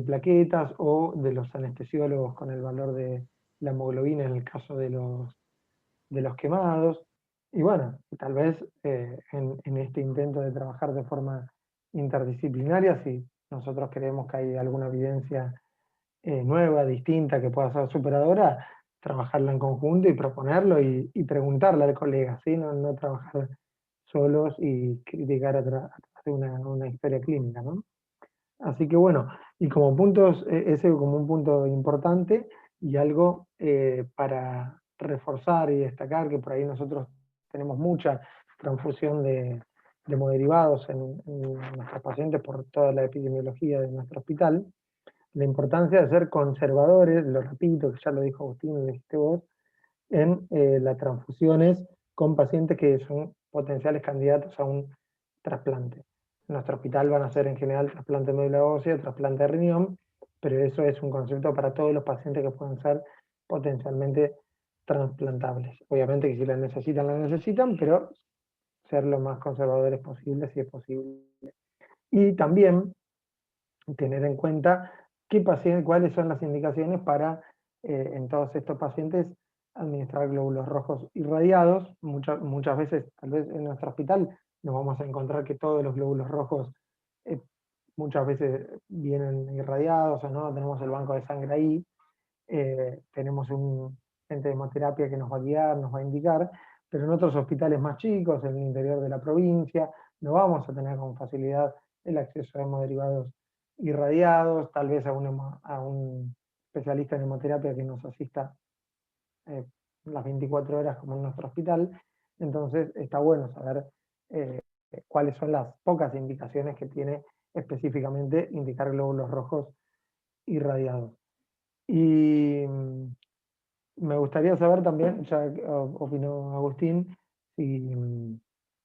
Speaker 3: plaquetas o de los anestesiólogos con el valor de la hemoglobina en el caso de los quemados. Y bueno, tal vez en este intento de trabajar de forma interdisciplinaria, si nosotros creemos que hay alguna evidencia nueva, distinta, que pueda ser superadora, trabajarla en conjunto y proponerlo y preguntarle al colega, ¿sí? No trabajar solos y criticar a través de una historia clínica, ¿no? Así que bueno, y como puntos, ese como un punto importante y algo para reforzar y destacar, que por ahí nosotros tenemos mucha transfusión de hemoderivados en nuestros pacientes por toda la epidemiología de nuestro hospital, la importancia de ser conservadores, lo repito, que ya lo dijo Agustín y lo dijiste vos, en las transfusiones con pacientes que son potenciales candidatos a un trasplante. En nuestro hospital van a ser en general trasplante de médula ósea, trasplante de riñón, pero eso es un concepto para todos los pacientes que pueden ser potencialmente trasplantables. Obviamente que si la necesitan, pero ser lo más conservadores posible si es posible. Y también tener en cuenta cuáles son las indicaciones para, en todos estos pacientes, administrar glóbulos rojos irradiados. Muchas veces, tal vez en nuestro hospital, nos vamos a encontrar que todos los glóbulos rojos muchas veces vienen irradiados o no, tenemos el banco de sangre ahí, tenemos un centro de hemoterapia que nos va a guiar, nos va a indicar, pero en otros hospitales más chicos, en el interior de la provincia, no vamos a tener con facilidad el acceso a hemoderivados irradiados, tal vez a un especialista en hemoterapia que nos asista las 24 horas como en nuestro hospital. Entonces está bueno saber cuáles son las pocas indicaciones que tiene específicamente indicar glóbulos rojos irradiados. Y me gustaría saber también, ya opinó Agustín, si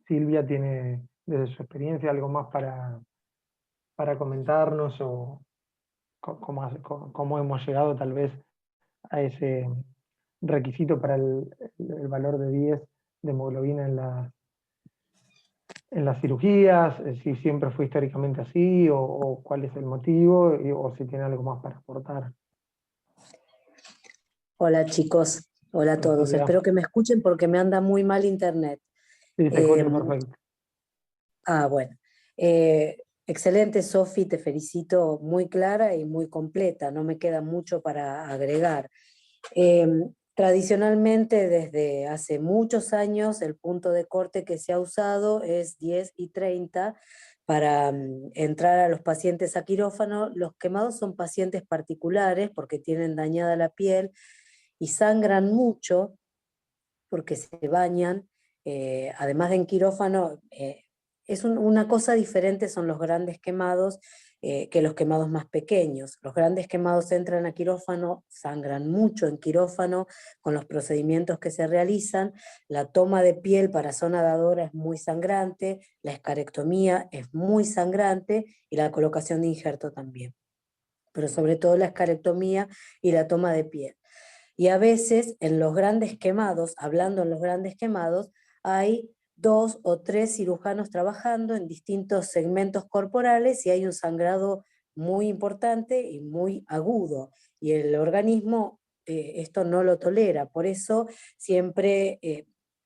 Speaker 3: Silvia tiene desde su experiencia algo más para comentarnos o cómo hemos llegado tal vez a ese requisito para el valor de 10 de hemoglobina en las cirugías, si siempre fue históricamente así, o cuál es el motivo, o si tiene algo más para aportar.
Speaker 4: Hola chicos, hola a
Speaker 3: Hola,
Speaker 4: todos.
Speaker 3: Silvia.
Speaker 4: Espero que me escuchen porque me anda muy mal internet.
Speaker 3: Sí, te escucho perfecto.
Speaker 4: Bueno. Excelente, Sofi, te felicito, muy clara y muy completa. No me queda mucho para agregar. Tradicionalmente, desde hace muchos años, el punto de corte que se ha usado es 10 y 30 para entrar a los pacientes a quirófano. Los quemados son pacientes particulares porque tienen dañada la piel y sangran mucho porque se bañan, además de en quirófano, una cosa diferente son los grandes quemados que los quemados más pequeños. Los grandes quemados entran a quirófano, sangran mucho en quirófano con los procedimientos que se realizan, la toma de piel para zona dadora es muy sangrante, la escarectomía es muy sangrante y la colocación de injerto también, pero sobre todo la escarectomía y la toma de piel. Y a veces en los grandes quemados, hablando en los grandes quemados, hay 2 o 3 cirujanos trabajando en distintos segmentos corporales y hay un sangrado muy importante y muy agudo. Y el organismo esto no lo tolera. Por eso siempre,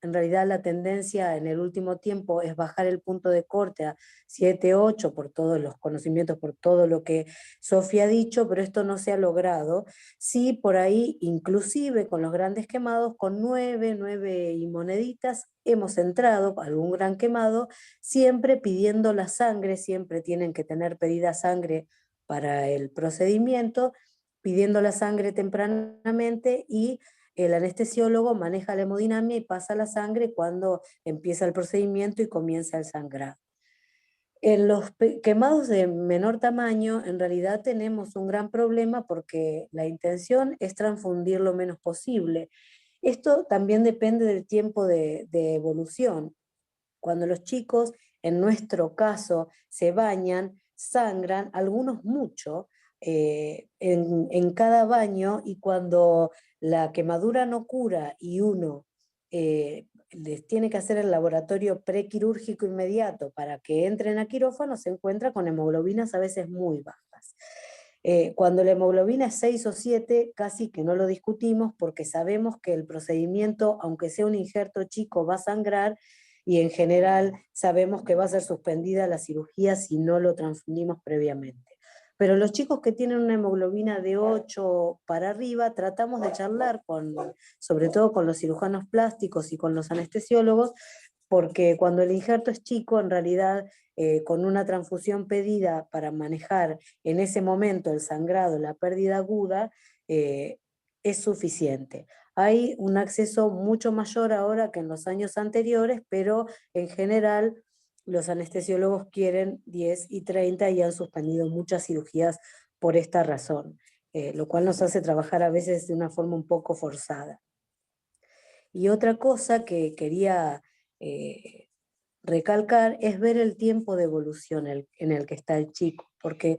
Speaker 4: en realidad la tendencia en el último tiempo es bajar el punto de corte a 7, 8 por todos los conocimientos, por todo lo que Sofía ha dicho, pero esto no se ha logrado. Sí, por ahí, inclusive con los grandes quemados, con 9, 9 y moneditas, hemos entrado a algún gran quemado, siempre pidiendo la sangre, siempre tienen que tener pedida sangre para el procedimiento, pidiendo la sangre tempranamente y el anestesiólogo maneja la hemodinamia y pasa la sangre cuando empieza el procedimiento y comienza el sangrado. En los quemados de menor tamaño, en realidad tenemos un gran problema porque la intención es transfundir lo menos posible. Esto también depende del tiempo de evolución. Cuando los chicos, en nuestro caso, se bañan, sangran, algunos mucho, en cada baño, y cuando la quemadura no cura y uno les tiene que hacer el laboratorio prequirúrgico inmediato para que entren a quirófano, se encuentra con hemoglobinas a veces muy bajas. Cuando la hemoglobina es 6 o 7, casi que no lo discutimos porque sabemos que el procedimiento, aunque sea un injerto chico, va a sangrar, y en general sabemos que va a ser suspendida la cirugía si no lo transfundimos previamente. Pero los chicos que tienen una hemoglobina de 8 para arriba, tratamos de charlar sobre todo con los cirujanos plásticos y con los anestesiólogos, porque cuando el injerto es chico, en realidad con una transfusión pedida para manejar en ese momento el sangrado, la pérdida aguda, es suficiente. Hay un acceso mucho mayor ahora que en los años anteriores, pero en general los anestesiólogos quieren 10 y 30 y han suspendido muchas cirugías por esta razón, lo cual nos hace trabajar a veces de una forma un poco forzada. Y otra cosa que quería recalcar es ver el tiempo de evolución en el que está el chico, porque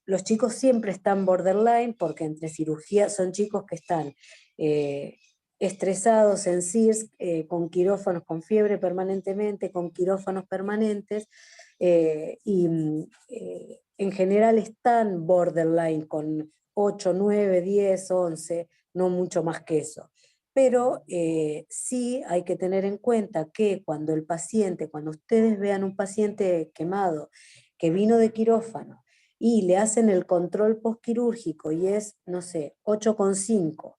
Speaker 4: los chicos siempre están borderline, porque entre cirugías son chicos que están estresados en CIRS, con quirófanos, con fiebre permanentemente, con quirófanos permanentes, en general están borderline con 8, 9, 10, 11, no mucho más que eso. Pero sí hay que tener en cuenta que cuando cuando ustedes vean un paciente quemado que vino de quirófano y le hacen el control postquirúrgico y es, no sé, 8,5,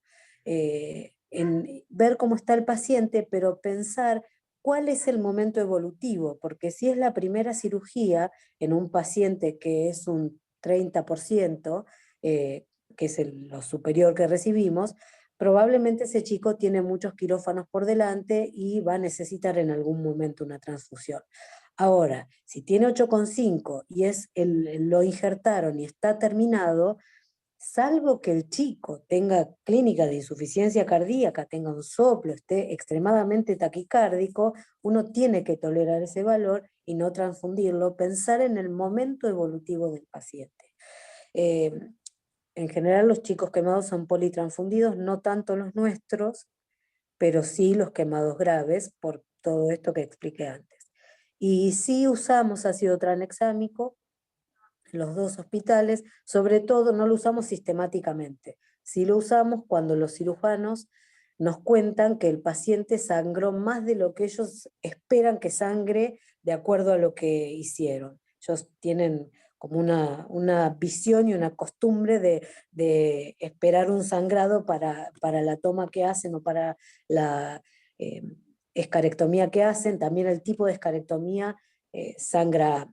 Speaker 4: en ver cómo está el paciente, pero pensar cuál es el momento evolutivo, porque si es la primera cirugía en un paciente que es un 30%, que es lo superior que recibimos, probablemente ese chico tiene muchos quirófanos por delante y va a necesitar en algún momento una transfusión. Ahora, si tiene 8,5 y lo injertaron y está terminado, salvo que el chico tenga clínica de insuficiencia cardíaca, tenga un soplo, esté extremadamente taquicárdico, uno tiene que tolerar ese valor y no transfundirlo, pensar en el momento evolutivo del paciente. En general los chicos quemados son politransfundidos, no tanto los nuestros, pero sí los quemados graves, por todo esto que expliqué antes. Y sí usamos ácido tranexámico en los dos hospitales, sobre todo no lo usamos sistemáticamente. Sí lo usamos cuando los cirujanos nos cuentan que el paciente sangró más de lo que ellos esperan que sangre de acuerdo a lo que hicieron. Ellos tienen como una visión y una costumbre de esperar un sangrado para la toma que hacen o para la escarectomía que hacen. También el tipo de escarectomía sangra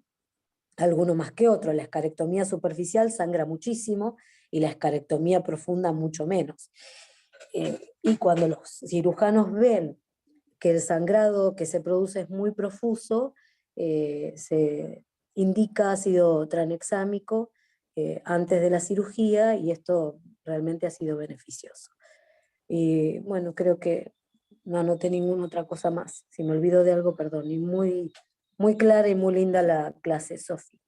Speaker 4: alguno más que otro. La escarectomía superficial sangra muchísimo y la escarectomía profunda mucho menos. Y cuando los cirujanos ven que el sangrado que se produce es muy profuso, se indica ácido tranexámico antes de la cirugía, y esto realmente ha sido beneficioso. Y bueno, creo que no anoté ninguna otra cosa más. Si me olvido de algo, perdón. Y muy, muy clara y muy linda la clase, Sofi.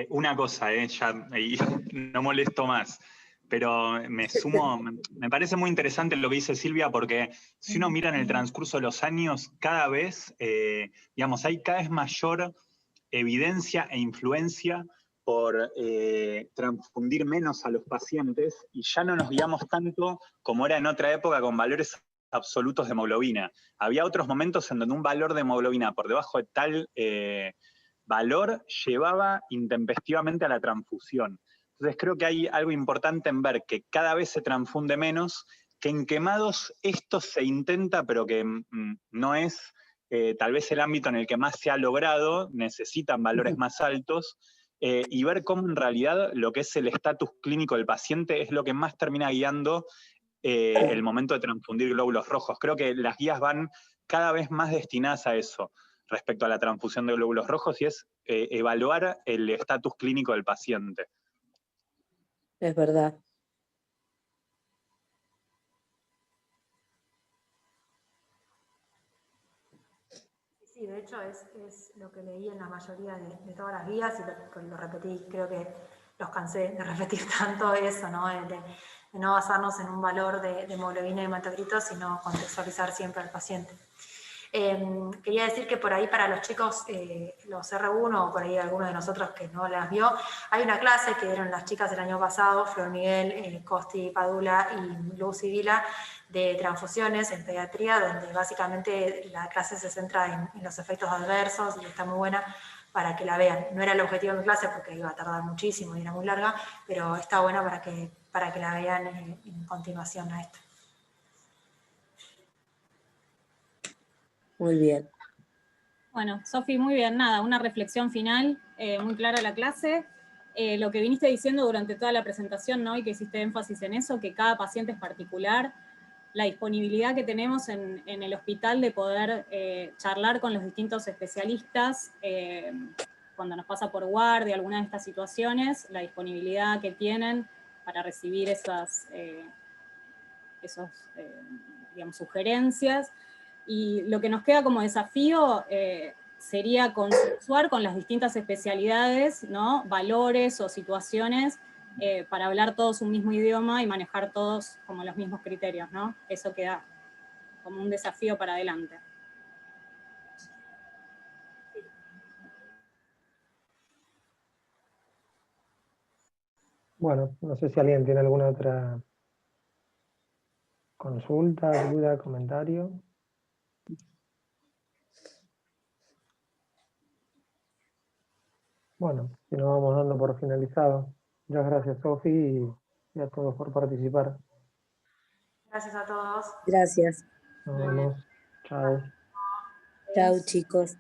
Speaker 2: Una cosa, ya y no molesto más, pero me parece muy interesante lo que dice Silvia, porque si uno mira en el transcurso de los años, cada vez, digamos, hay cada vez mayor evidencia e influencia por transfundir menos a los pacientes, y ya no nos guiamos tanto como era en otra época con valores absolutos de hemoglobina. Había otros momentos en donde un valor de hemoglobina por debajo de tal valor llevaba intempestivamente a la transfusión. Entonces creo que hay algo importante en ver que cada vez se transfunde menos, que en quemados esto se intenta, pero que no es tal vez el ámbito en el que más se ha logrado, necesitan valores más altos, y ver cómo en realidad lo que es el estatus clínico del paciente es lo que más termina guiando el momento de transfundir glóbulos rojos. Creo que las guías van cada vez más destinadas a eso respecto a la transfusión de glóbulos rojos, y es evaluar el estatus clínico del paciente.
Speaker 4: Es verdad.
Speaker 1: Sí, de hecho es lo que leí en la mayoría de todas las guías, y lo repetí, creo que los cansé de repetir tanto eso, ¿no? De no basarnos en un valor de hemoglobina y hematocrito, sino contextualizar siempre al paciente. Quería decir que por ahí para los chicos, los R1, o por ahí alguno de nosotros que no las vio, hay una clase que dieron las chicas el año pasado, Flor Miguel, Costi Padula y Lucy Vila, de transfusiones en pediatría, donde básicamente la clase se centra en los efectos adversos, y está muy buena para que la vean. No era el objetivo de mi clase porque iba a tardar muchísimo y era muy larga, pero está buena para que la vean en continuación a esto.
Speaker 4: Muy bien.
Speaker 5: Bueno, Sofi, muy bien. Nada, una reflexión final, muy clara la clase. Lo que viniste diciendo durante toda la presentación, ¿no? Y que hiciste énfasis en eso, que cada paciente es particular, la disponibilidad que tenemos en el hospital de poder charlar con los distintos especialistas cuando nos pasa por guardia, alguna de estas situaciones, la disponibilidad que tienen para recibir esas digamos, sugerencias. Y lo que nos queda como desafío sería consensuar con las distintas especialidades, ¿no? Valores o situaciones para hablar todos un mismo idioma y manejar todos como los mismos criterios, ¿no? Eso queda como un desafío para adelante.
Speaker 3: Bueno, no sé si alguien tiene alguna otra consulta, duda, comentario. Bueno, si nos vamos dando por finalizado. Muchas gracias, Sofi, y a todos por participar.
Speaker 1: Gracias a todos.
Speaker 4: Gracias.
Speaker 3: Nos vemos. Chao.
Speaker 4: Chao, chicos.